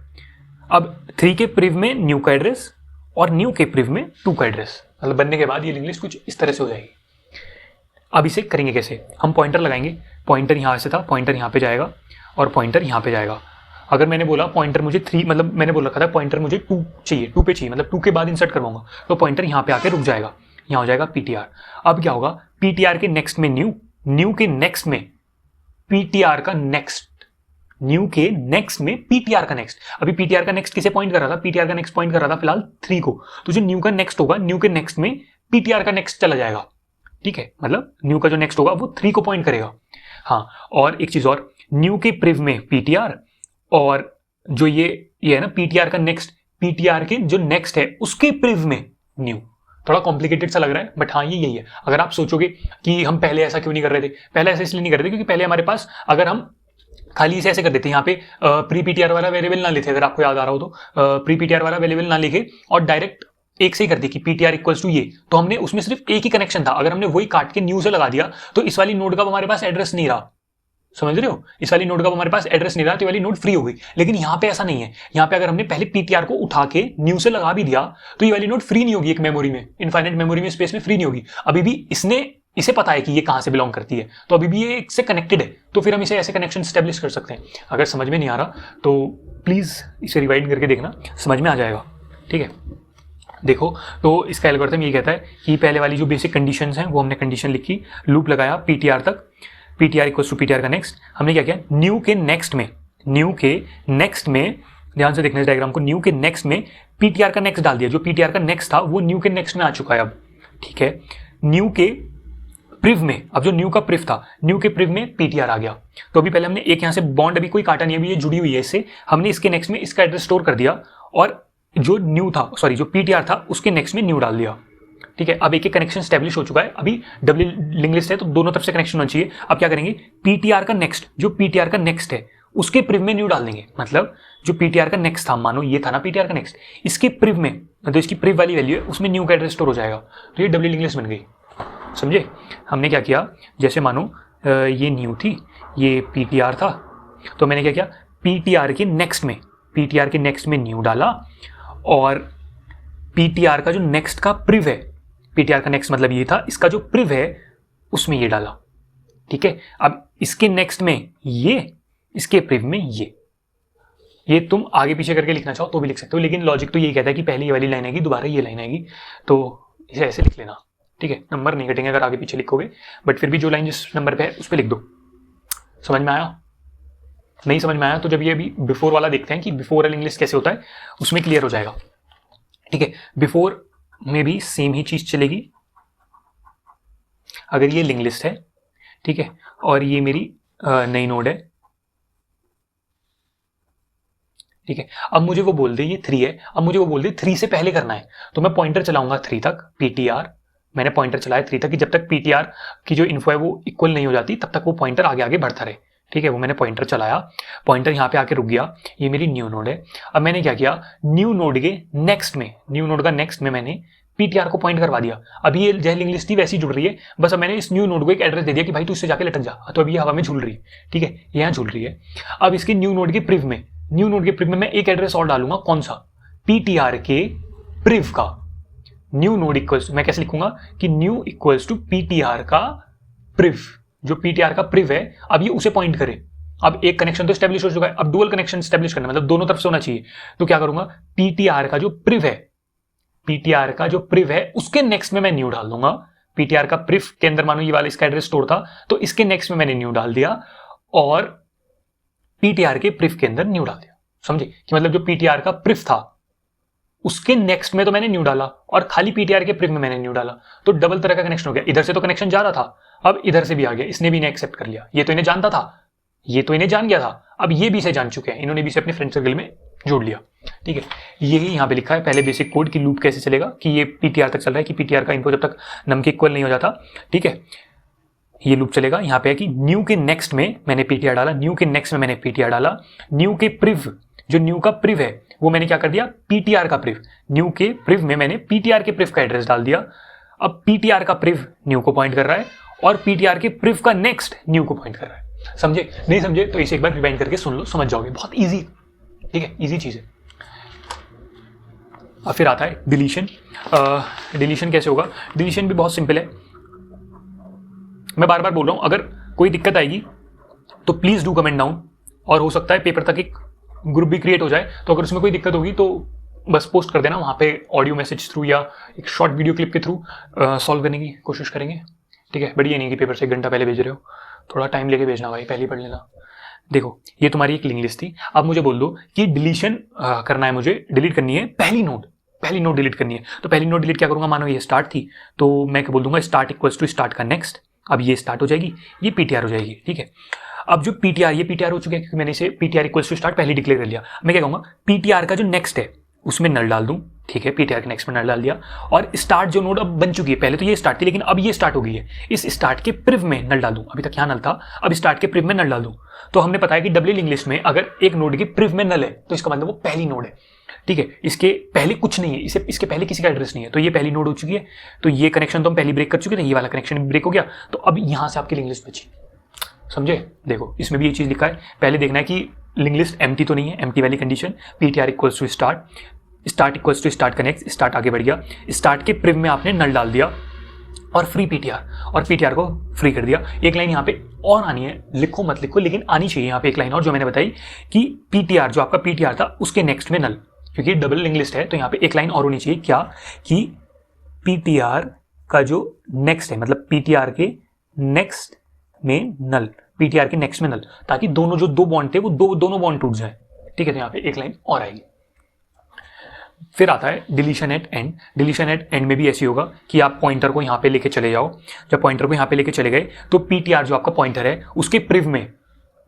अब 3 के प्रिव में न्यू का एड्रेस और न्यू के प्रिव में 2 का एड्रेस, मतलब बनने के बाद ये लिंक लिस्ट कुछ इस तरह से हो जाएगी। अब इसे करेंगे कैसे, हम पॉइंटर लगाएंगे, पॉइंटर यहाँ से था, पॉइंटर यहाँ पे जाएगा और पॉइंटर यहाँ पे जाएगा। अगर मैंने बोला पॉइंटर मुझे 3, मतलब मैंने बोल रखा था पॉइंटर मुझे 2 चाहिए, 2 पे चाहिए, मतलब 2 के बाद इंसर्ट करवाऊंगा, तो पॉइंटर यहाँ पे आके रुक जाएगा, यहाँ हो जाएगा PTR। अब क्या होगा, PTR के नेक्स्ट में न्यू, न्यू के नेक्स्ट में PTR का नेक्स्ट, न्यू के नेक्स्ट में PTR का नेक्स्ट। अभी PTR का नेक्स्ट किसे पॉइंट कर रहा था, PTR का नेक्स्ट पॉइंट कर रहा था फिलहाल 3 को, तो जो न्यू का नेक्स्ट होगा, न्यू के नेक्स्ट में PTR का नेक्स्ट चला जाएगा, ठीक है, मतलब न्यू का जो नेक्स्ट होगा वो 3 को पॉइंट करेगा। हाँ, और एक चीज और, न्यू के प्रिव में PTR और जो ये है ना PTR का नेक्स्ट, PTR के जो नेक्स्ट है उसके प्रिव में न्यू। थोड़ा कॉम्प्लिकेटेड सा लग रहा है, बट हाँ ये यही है। अगर आप सोचोगे कि हम पहले ऐसा क्यों नहीं कर रहे थे, पहले ऐसा इसलिए नहीं कर रहे थे क्योंकि पहले हमारे पास, अगर हम खाली इसे ऐसे कर देते, यहाँ पे प्री PTR वाला वेरिएबल ना लिखे, अगर आपको याद आ रहा हो तो प्री PTR वाला वेरिएबल ना लिखे और डायरेक्ट एक से ही कर दी कि PTR इक्वल्स टू ये, तो हमने उसमें सिर्फ एक ही कनेक्शन था। अगर हमने वही काट के न्यू से लगा दिया तो इस वाली नोड का हमारे पास एड्रेस नहीं रहा, समझ रहे हो, इस वाली नोड का हमारे पास एड्रेस नहीं रहा, तो ये वाली नोड फ्री हो गई। लेकिन यहाँ पे ऐसा नहीं है, यहाँ पे अगर हमने पहले PTR को उठा के न्यू से लगा भी दिया तो ये वाली नोड फ्री नहीं होगी, एक मेमोरी में, इनफाइनाइट मेमोरी में, स्पेस में फ्री नहीं होगी। अभी भी इसे पता है कि ये कहां से बिलोंग करती है, तो अभी भी ये इससे कनेक्टेड है, तो फिर हम इसे ऐसे कनेक्शन स्टैब्लिश कर सकते हैं। अगर समझ में नहीं आ रहा तो प्लीज इसे रिवाइड करके देखना, समझ में आ जाएगा, ठीक है। देखो, तो इसका एल्गोरिथम ये कहता है कि पहले वाली जो बेसिक कंडीशंस हैं वो हमने कंडीशन लिखी, लूप लगाया PTR तक, PTR इक्वल्स टू PTR का नेक्स्ट, हमने क्या किया, न्यू के नेक्स्ट में, ध्यान से देखना इस डायग्राम को, न्यू के नेक्स्ट में PTR का नेक्स्ट डाल दिया, जो PTR का नेक्स्ट था वो न्यू के नेक्स्ट में आ चुका है अब, ठीक है। न्यू के प्रिव में, अब जो न्यू का प्रिव था, न्यू के प्रिव में PTR आ गया, तो अभी पहले हमने एक यहाँ से बॉन्ड अभी कोई काटा नहीं, अभी ये जुड़ी हुई है इससे, हमने इसके नेक्स्ट में इसका एड्रेस स्टोर कर दिया और जो न्यू था, सॉरी जो PTR था उसके नेक्स्ट में न्यू डाल दिया, ठीक है। अब एक एक कनेक्शन स्टैब्लिश हो चुका है, अभी डबल लिंक लिस्ट है तो दोनों तरफ से कनेक्शन होना चाहिए। अब क्या करेंगे, PTR का नेक्स्ट, जो PTR का नेक्स्ट है उसके प्रिव में न्यू डाल देंगे, मतलब जो PTR का नेक्स्ट था, मानो ये था ना PTR का नेक्स्ट, इसके प्रिव में, मतलब इसकी प्रिव वाली वैल्यू है उसमें न्यू का एड्रेस स्टोर हो जाएगा, तो ये डबल लिंक लिस्ट बन गई, समझे। हमने क्या किया, जैसे मानो ये न्यू थी, ये PTR था, तो मैंने क्या किया, PTR के नेक्स्ट में न्यू डाला और PTR का जो नेक्स्ट का प्रिव है, PTR का नेक्स्ट मतलब ये था, इसका जो प्रिव है उसमें ये डाला, ठीक है। अब इसके नेक्स्ट में ये, इसके प्रिव में ये तुम आगे पीछे करके लिखना चाहो तो भी लिख सकते हो, लेकिन लॉजिक तो यही कहता है कि पहले ये वाली लाइन आएगी, दोबारा ये लाइन आएगी, तो इसे ऐसे लिख लेना, ठीक है। नंबर नहीं कटेंगे अगर आगे पीछे लिखोगे, बट फिर भी जो लाइन जिस नंबर पे है उस पर लिख दो। समझ में आया? नहीं समझ में आया तो जब ये अभी बिफोर वाला देखते हैं कि बिफोर लिंक लिस्ट कैसे होता है, उसमें क्लियर हो जाएगा, ठीक है। बिफोर में भी सेम ही चीज चलेगी। अगर ये लिंक लिस्ट है, ठीक है, और ये मेरी नई नोड है, ठीक है। अब मुझे वो बोल दे ये 3 है, अब मुझे वो बोल दे 3 से पहले करना है, तो मैं पॉइंटर चलाऊंगा 3 तक, PTR, मैंने पॉइंटर चलाया 3 तक कि जब तक PTR की जो इन्फो है वो इक्वल नहीं हो जाती तब तक वो पॉइंटर आगे आगे बढ़ता रहे, ठीक है। वो मैंने पॉइंटर चलाया, पॉइंटर यहाँ पे आके रुक गया, ये मेरी न्यू नोड है। अब मैंने क्या किया, न्यू नोड के नेक्स्ट में, न्यू नोड का नेक्स्ट में मैंने PTR को पॉइंट करवा दिया। अभी ये जैसे लिंक लिस्ट थी वैसी जुड़ रही है, बस अब मैंने इस न्यू नोड को एक एड्रेस दे दिया कि भाई तू इससे जाके लटक जा, तो अभी ये हवा में झूल रही है, ठीक है, यहाँ झूल रही है। अब इसके न्यू नोड के प्रिव में मैं एक एड्रेस और डालूंगा, कौन सा, PTR के प्रिव का, न्यू नोड इक्वल्स, मैं कैसे लिखूंगा कि न्यू इक्वल्स टू पीटीआर का प्रिव, जो पीटीआर का प्रिव है अब ये उसे पॉइंट करे। अब एक कनेक्शन तो स्टैब्लिश हो चुका है, अब डुअल कनेक्शन स्टैब्लिश करना मतलब दोनों तरफ से होना चाहिए। तो क्या करूंगा, पीटीआर का जो प्रिव है, पीटीआर का जो प्रिव है उसके नेक्स्ट में मैं न्यू डाल दूंगा। पीटीआर का प्रिव के अंदर मानो ये वाला इसका एड्रेस स्टोर था, तो इसके नेक्स्ट में मैंने न्यू डाल दिया और पीटीआर के प्रिव के अंदर न्यू डाल दिया। समझे कि मतलब जो पीटीआर का प्रिव था उसके नेक्स्ट में तो मैंने न्यू डाला और खाली पीटीआर के प्रिव में मैंने न्यू डाला, तो डबल तरह का कनेक्शन हो गया। इधर से तो कनेक्शन जा रहा था, अब इधर से भी आ गया, इसने भी इन्हें एक्सेप्ट कर लिया। ये तो इन्हें जानता था, ये तो इन्हें जान गया था, अब ये भी इसे जान चुके हैं, इन्होंने भी इसे अपने फ्रेंड सर्कल में जोड़ लिया। ठीक है, यही यहाँ पे लिखा है पहले बेसिक कोड की लूप कैसे चलेगा कि ये पीटीआर तक चल रहा है कि पीटीआर का इनको जब तक नम के इक्वल नहीं हो जाता, ठीक है, ये लूप चलेगा। यहाँ पे है कि न्यू के नेक्स्ट में मैंने पीटीआर डाला, न्यू के नेक्स्ट में मैंने पीटीआर डाला, न्यू के प्रिव, जो न्यू का प्रिव है वो मैंने क्या कर दिया, पीटीआर का प्रिव, न्यू के प्रिव में मैंने पीटीआर के प्रिव का एड्रेस डाल दिया। अब पीटीआर का प्रिव न्यू को पॉइंट कर रहा है और पीटीआर के प्रिव का नेक्स्ट न्यू को पॉइंट कर रहा है। समझे? नहीं समझे तो इसे एक बार रिवाइंड करके सुन लो, समझ जाओगे, बहुत इजी। ठीक है, इजी चीज है। अब फिर आता है डिलीशन। डिलीशन कैसे होगा? डिलीशन भी बहुत सिंपल है। मैं बार बार बोल रहा हूं, अगर कोई दिक्कत आएगी तो प्लीज डू कमेंट डाउन, और हो सकता है पेपर तक एक ग्रुप भी क्रिएट हो जाए, तो अगर उसमें कोई दिक्कत होगी तो बस पोस्ट कर देना वहाँ पे, ऑडियो मैसेज थ्रू या एक शॉर्ट वीडियो क्लिप के थ्रू सॉल्व करने की कोशिश करेंगे। ठीक है, बढ़िया नहीं कि पेपर से 1 घंटा पहले भेज रहे हो, थोड़ा टाइम लेके भेजना भाई, पहले ही पढ़ लेना। देखो ये तुम्हारी एक लिंक लिस्ट थी, अब मुझे बोल दो कि डिलीशन करना है, मुझे डिलीट करनी है पहली नोड डिलीट करनी है। तो पहली नोड डिलीट क्या करूंगा, मानो ये स्टार्ट थी तो मैं क्या बोल दूंगा, स्टार्ट इक्वल्स टू स्टार्ट का नेक्स्ट। अब ये स्टार्ट हो जाएगी, ये पीटीआर हो जाएगी। ठीक है, अब जो पीटीआर, ये पीटीआर हो चुका है क्योंकि मैंने इसे पीटीआर इक्वल्स टू स्टार्ट पहले डिक्लेयर कर लिया। मैं क्या कहूंगा, पीटीआर का जो नेक्स्ट है उसमें नल डाल दूं। ठीक है, पीटीआर के नेक्स्ट में नल डाल दिया, और स्टार्ट जो नोड अब बन चुकी है, पहले तो ये स्टार्ट थी लेकिन अब ये स्टार्ट हो गई है, इस स्टार्ट के प्रिव में नल डाल दूं। अभी तक यहाँ नल था, अब स्टार्ट के प्रिव में नल डाल दूं। तो हमने बताया कि डबल लिंक लिस्ट में अगर एक नोड के प्रिव में नल है तो इसका मतलब वो पहली नोड है। ठीक है, इसके पहले कुछ नहीं है, इसे इसके पहले किसी का एड्रेस नहीं है, तो ये पहली नोड हो चुकी है। तो ये कनेक्शन तो हम पहले ब्रेक कर चुके थे, ये वाला कनेक्शन भी ब्रेक हो गया, तो अब यहां से आपकी लिंक लिस्ट बची। समझे? देखो इसमें भी ये चीज लिखा है, पहले देखना है कि लिंक लिस्ट एम्प्टी तो नहीं है, एम्प्टी वाली condition. PTR equals to start, start equals to start connect, start आगे बढ़ गया, स्टार्ट के प्रिव में आपने नल डाल दिया और फ्री पीटीआर, और पीटीआर को फ्री कर दिया। एक लाइन यहाँ पे और आनी है, लिखो मत लिखो लेकिन आनी चाहिए यहाँ पे एक लाइन और, जो मैंने बताई कि पीटीआर, जो आपका पीटीआर था उसके नेक्स्ट में नल, क्योंकि डबल लिंक लिस्ट है तो यहाँ पे एक लाइन और होनी चाहिए, क्या कि पीटीआर का जो नेक्स्ट है, मतलब पीटीआर के नेक्स्ट में नल, पीटीआर के नेक्स्ट में नल, ताकि दोनों जो दो बॉन्ड थे वो दोनों बॉन्ड टूट जाए। ठीक है, तो यहाँ पे एक लाइन और आएगी। फिर आता है deletion at end. Deletion at end में भी ऐसी होगा कि आप पॉइंटर को यहाँ पे लेके चले जाओ, जब पॉइंटर को यहाँ पे लेके चले गए तो पीटीआर जो आपका पॉइंटर है उसके प्रिव में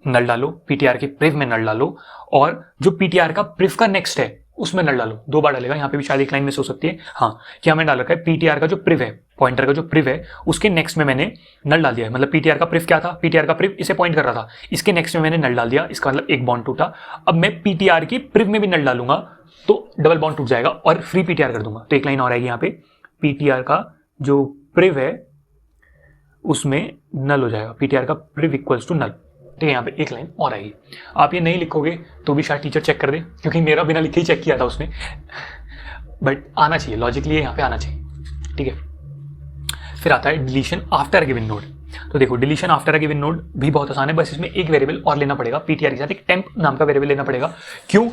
नल डालो, पीटीआर के प्रिव में नल डालो, और जो पीटीआर का प्रिव का नेक्स्ट है उसमें नल डालो। 2 बार डालेगा, यहाँ पे भी शायद एक लाइन में से हो सकती है। हाँ, क्या मैं डाल रखा है, पीटीआर का जो प्रिव है, पॉइंटर का जो प्रिव है उसके नेक्स्ट में मैंने नल डाल दिया है। मतलब पीटीआर का प्रिव क्या था, पीटीआर का प्रिव इसे पॉइंट कर रहा था, इसके नेक्स्ट में मैंने नल डाल दिया, इसका मतलब एक बॉन्ड टूटा। अब मैं पीटीआर की प्रिव में भी नल डालूंगा तो डबल बॉन्ड टूट जाएगा और फ्री पीटीआर कर दूंगा, तो एक लाइन और आएगी यहाँ पे, पीटीआर का जो प्रिव है उसमें नल हो जाएगा, पीटीआर का प्रिव इक्वल्स टू नल। ठीक है, यहाँ पे एक लाइन और आएगी। आप ये नहीं लिखोगे तो भी शायद टीचर चेक कर दे, क्योंकि मेरा बिना लिखे ही चेक किया था उसने, बट आना चाहिए, लॉजिकली यहाँ पे आना चाहिए। ठीक है, फिर आता है डिलीशन आफ्टर गिवन नोड। तो देखो डिलीशन आफ्टर गिवन नोड भी बहुत आसान है, बस इसमें एक वेरिएबल और लेना पड़ेगा, पीटीआर के साथ एक टेम्प नाम का वेरिएबल लेना पड़ेगा। क्यों,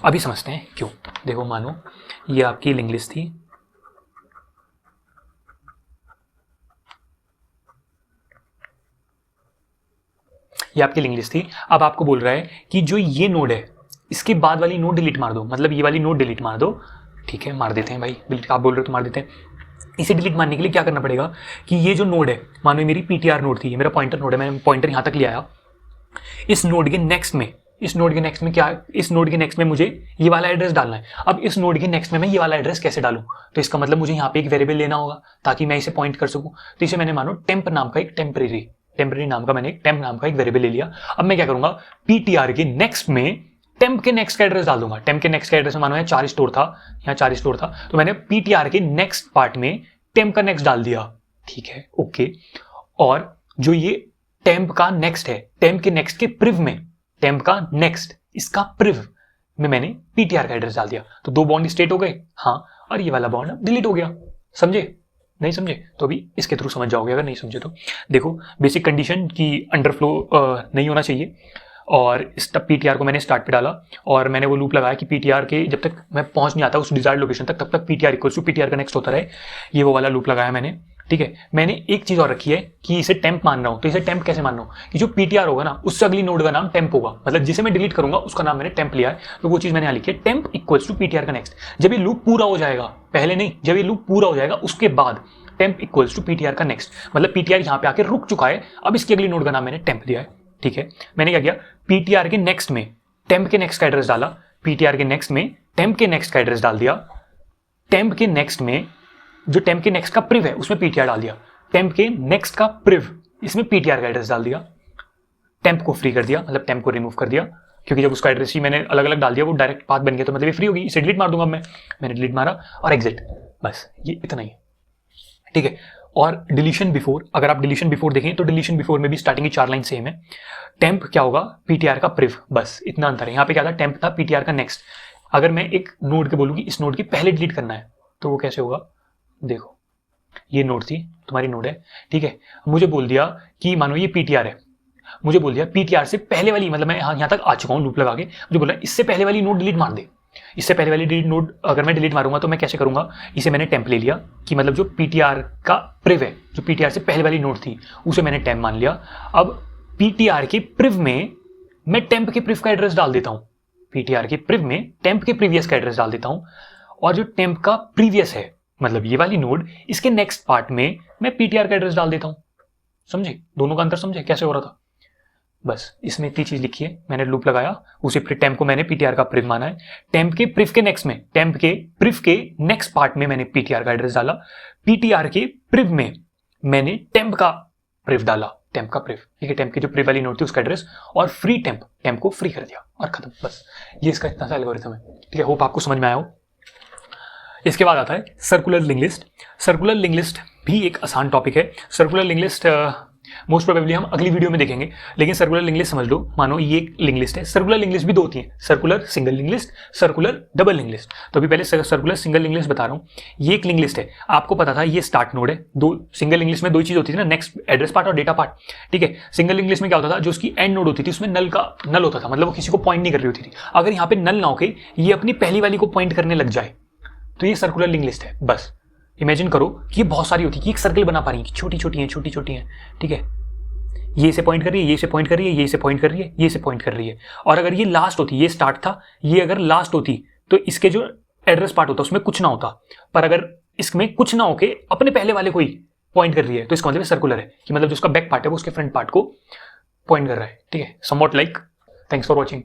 अभी समझते हैं क्यों। देखो मानो ये आपकी लिंक लिस्ट थी, ये आपकी लिंक लिस्ट थी। अब आपको बोल रहा है कि जो ये नोड है इसके बाद वाली नोड डिलीट मार दो, मतलब ये वाली नोड डिलीट मार दो। ठीक है, मार देते हैं भाई, डिलीट आप बोल रहे हो तो मार देते हैं। इसे डिलीट मारने के लिए क्या करना पड़ेगा कि ये जो नोड है, मानो ये मेरी पीटीआर नोड थी, ये मेरा पॉइंटर नोड है, मैंने पॉइंटर यहाँ तक ले आया, इस नोड के नेक्स्ट में, इस नोड के नेक्स्ट में क्या, इस नोड के नेक्स्ट में मुझे ये वाला एड्रेस डालना है। अब इस नोड के नेक्स्ट में मैं ये वाला एड्रेस कैसे डालूं, तो इसका मतलब मुझे यहाँ पे एक वेरिएबल लेना होगा ताकि मैं इसे पॉइंट कर सकूं। तो इसे मैंने मानो टेम्प नाम का एक टेम्परेरी नाम का, मैंने एक टेम्प नाम का एक वेरिएबल ले लिया। अब मैं क्या करूंगा, पीटीआर के नेक्स्ट में टेम्प के नेक्स्ट का एड्रेस डाल दूंगा। टेम्प के नेक्स्ट का एड्रेस में मानो यहाँ 4 स्टोर था, यहाँ 4 स्टोर था, तो मैंने पीटीआर के नेक्स्ट पार्ट में टेम्प का नेक्स्ट डाल दिया। ठीक है, ओके। और जो ये टेम्प का नेक्स्ट है, टेम्प के नेक्स्ट के प्रिव में, टेम्प का नेक्स्ट इसका प्रिव में मैंने पीटीआर का एड्रेस डाल दिया, तो 2 बॉन्ड स्टेट हो गए। हाँ, और ये वाला बॉन्ड डिलीट हो गया। समझे? नहीं समझे तो अभी इसके थ्रू समझ जाओगे, अगर नहीं समझे तो देखो, बेसिक कंडीशन की अंडरफ्लो नहीं होना चाहिए, और इस तब पीटीआर को मैंने स्टार्ट पे डाला और मैंने वो लूप लगाया कि पीटीआर के जब तक मैं पहुंच नहीं आता उस डिजायर्ड लोकेशन तक, तब तक पीटीआर इक्वल्स टू पीटीआर का नेक्स्ट होता रहे। ये वो वाला लूप लगाया मैंने, ठीक है। मैंने एक चीज और रखी है कि इसे टेम्प मान रहा हूं, तो इसे टेम्प कैसे मान रहा हूं कि जो पीटीआर होगा ना उससे अगली नोड का नाम टेम्प होगा, मतलब जिसे मैं डिलीट करूंगा उसका नाम मैंने टेम्प लिया है, तो वो चीज मैंने यहाँ लिखी है, टेम्प इक्वल्स टू पीटीआर का नेक्स्ट। जब ये लूप पूरा हो जाएगा, पहले नहीं, जब ये लूप पूरा हो जाएगा उसके बाद टेम्प इक्वल्स टू पीटीआर का नेक्स्ट, मतलब पीटीआर यहाँ पे आके रुक चुका है, अब इसकी अगली नोड का नाम मैंने टेम्प दिया है, ठीक है। मैंने क्या किया, पीटीआर के नेक्स्ट में टेम्प के नेक्स्ट का एड्रेस डाला, पीटीआर के नेक्स्ट में टेम्प के नेक्स्ट का एड्रेस डाल दिया, टेम्प के नेक्स्ट में जो टेम्प के नेक्स्ट का प्रिव है उसमें पीटीआर डाल दिया, टेम्प के नेक्स्ट का प्रिव इसमें पीटीआर का एड्रेस डाल दिया, टेम्प को फ्री कर दिया, मतलब टेम्प को रिमूव कर दिया, क्योंकि जब उसका एड्रेस ही मैंने अलग अलग डाल दिया वो डायरेक्ट पाथ बन गया, तो मतलब ये फ्री होगी, इसे डिलीट मार दूंगा मैंने डिलीट मारा और एग्जिट, बस ये इतना ही, ठीक है। और डिलीशन बिफोर, अगर आप डिलीशन बिफोर देखें तो डिलीशन बिफोर में भी स्टार्टिंग की 4 लाइन सेम है। टेम्प क्या होगा, पीटीआर का प्रिव, बस इतना अंतर है। यहाँ पे क्या था, टेम्प था, पीटीआर का नेक्स्ट। अगर मैं एक नोड के बोलूँ कि इस नोड की पहले डिलीट करना है तो वो कैसे होगा, देखो ये नोड थी, तुम्हारी नोड है, ठीक है। मुझे बोल दिया कि मानो ये पीटीआर है, मुझे बोल दिया पीटीआर से पहले वाली, मतलब मैं यहाँ तक आ चुका हूँ लूप लगा के, मुझे बोला इससे पहले वाली नोड डिलीट मार दे। इससे पहले वाली डिलीट नोड अगर मैं डिलीट मारूंगा तो मैं कैसे करूंगा, इसे मैंने टेम्प ले लिया कि मतलब जो पीटीआर का प्रिव है, जो पीटीआर से पहले वाली नोड थी उसे मैंने टेम्प मान लिया। अब पीटीआर के प्रिव में मैं टेम्प के प्रिव का एड्रेस डाल देता हूं, पीटीआर के प्रिव में टेम्प के प्रीवियस का एड्रेस डाल देता हूं, और जो टेम्प का प्रीवियस है मतलब ये वाली नोड, इसके नेक्स्ट पार्ट में मैं पीटीआर का एड्रेस डाल देता हूं। समझे दोनों का अंतर, समझे कैसे हो रहा था? बस इसमें इतनी चीज लिखी है, मैंने लूप लगाया, उसे टेम्प को मैंने पीटीआर का प्रिव माना है, टेम्प के प्रिव के नेक्स्ट में, टेम्प के प्रिव के नेक्स्ट पार्ट में मैंने पीटीआर का एड्रेस डाला, पीटीआर के प्रिव में मैंने टेम्प का प्रिव डाला, टेम्प का प्रिव, ठीक है, टेम्प की जो प्रिव वाली नोड थी उसका एड्रेस, और फ्री टेम्प को फ्री कर दिया और खत्म, बस ये इसका इतना सा एल्गोरिथम है, ठीक है। होप आपको समझ में आया हो। इसके बाद आता है circular link list. Circular link list भी एक आसान टॉपिक है। Circular link list most probably हम अगली वीडियो में देखेंगे, लेकिन सर्कुलर लिंक लिस्ट समझ लो, मानो ये एक लिंक लिस्ट है। सर्कुलर लिंक लिस्ट भी दो होती है, circular single link list, circular double link list. तो अभी पहले सर्कुलर सिंगल लिंक लिस्ट बता रहा हूँ। ये एक लिंक लिस्ट है, आपको पता था ये स्टार्ट नोड है। दो सिंगल लिंक लिस्ट में दो चीज होती थी ना, नेक्स्ट एड्रेस पार्ट और डेटा पार्ट, ठीक है। सिंगल लिंक लिस्ट में क्या होता था, जो उसकी एंड नोड होती थी उसमें नल होता था, मतलब वो किसी को पॉइंट नहीं कर रही होती थी। अगर यहाँ पे नल ना होके ये अपनी पहली वाली को पॉइंट करने लग जाए तो ये सर्कुलर लिंक लिस्ट है। बस इमेजिन करो कि ये बहुत सारी होती है, कि एक सर्कल बना पा रही है, छोटी छोटी है, ठीक है। ये से पॉइंट कर रही है, ये से पॉइंट कर रही है, ये से पॉइंट कर रही है, ये से पॉइंट कर रही है। और अगर ये लास्ट होती, ये स्टार्ट था, ये अगर लास्ट होती तो इसके जो एड्रेस पार्ट होता उसमें कुछ ना होता, पर अगर इसमें कुछ ना होके अपने पहले वाले को ही पॉइंट कर रही है तो इसका मतलब सर्कुलर है, कि मतलब जो उसका बैक पार्ट है वो उसके फ्रंट पार्ट को पॉइंट कर रहा है, ठीक है। Somewhat like. Thanks for watching.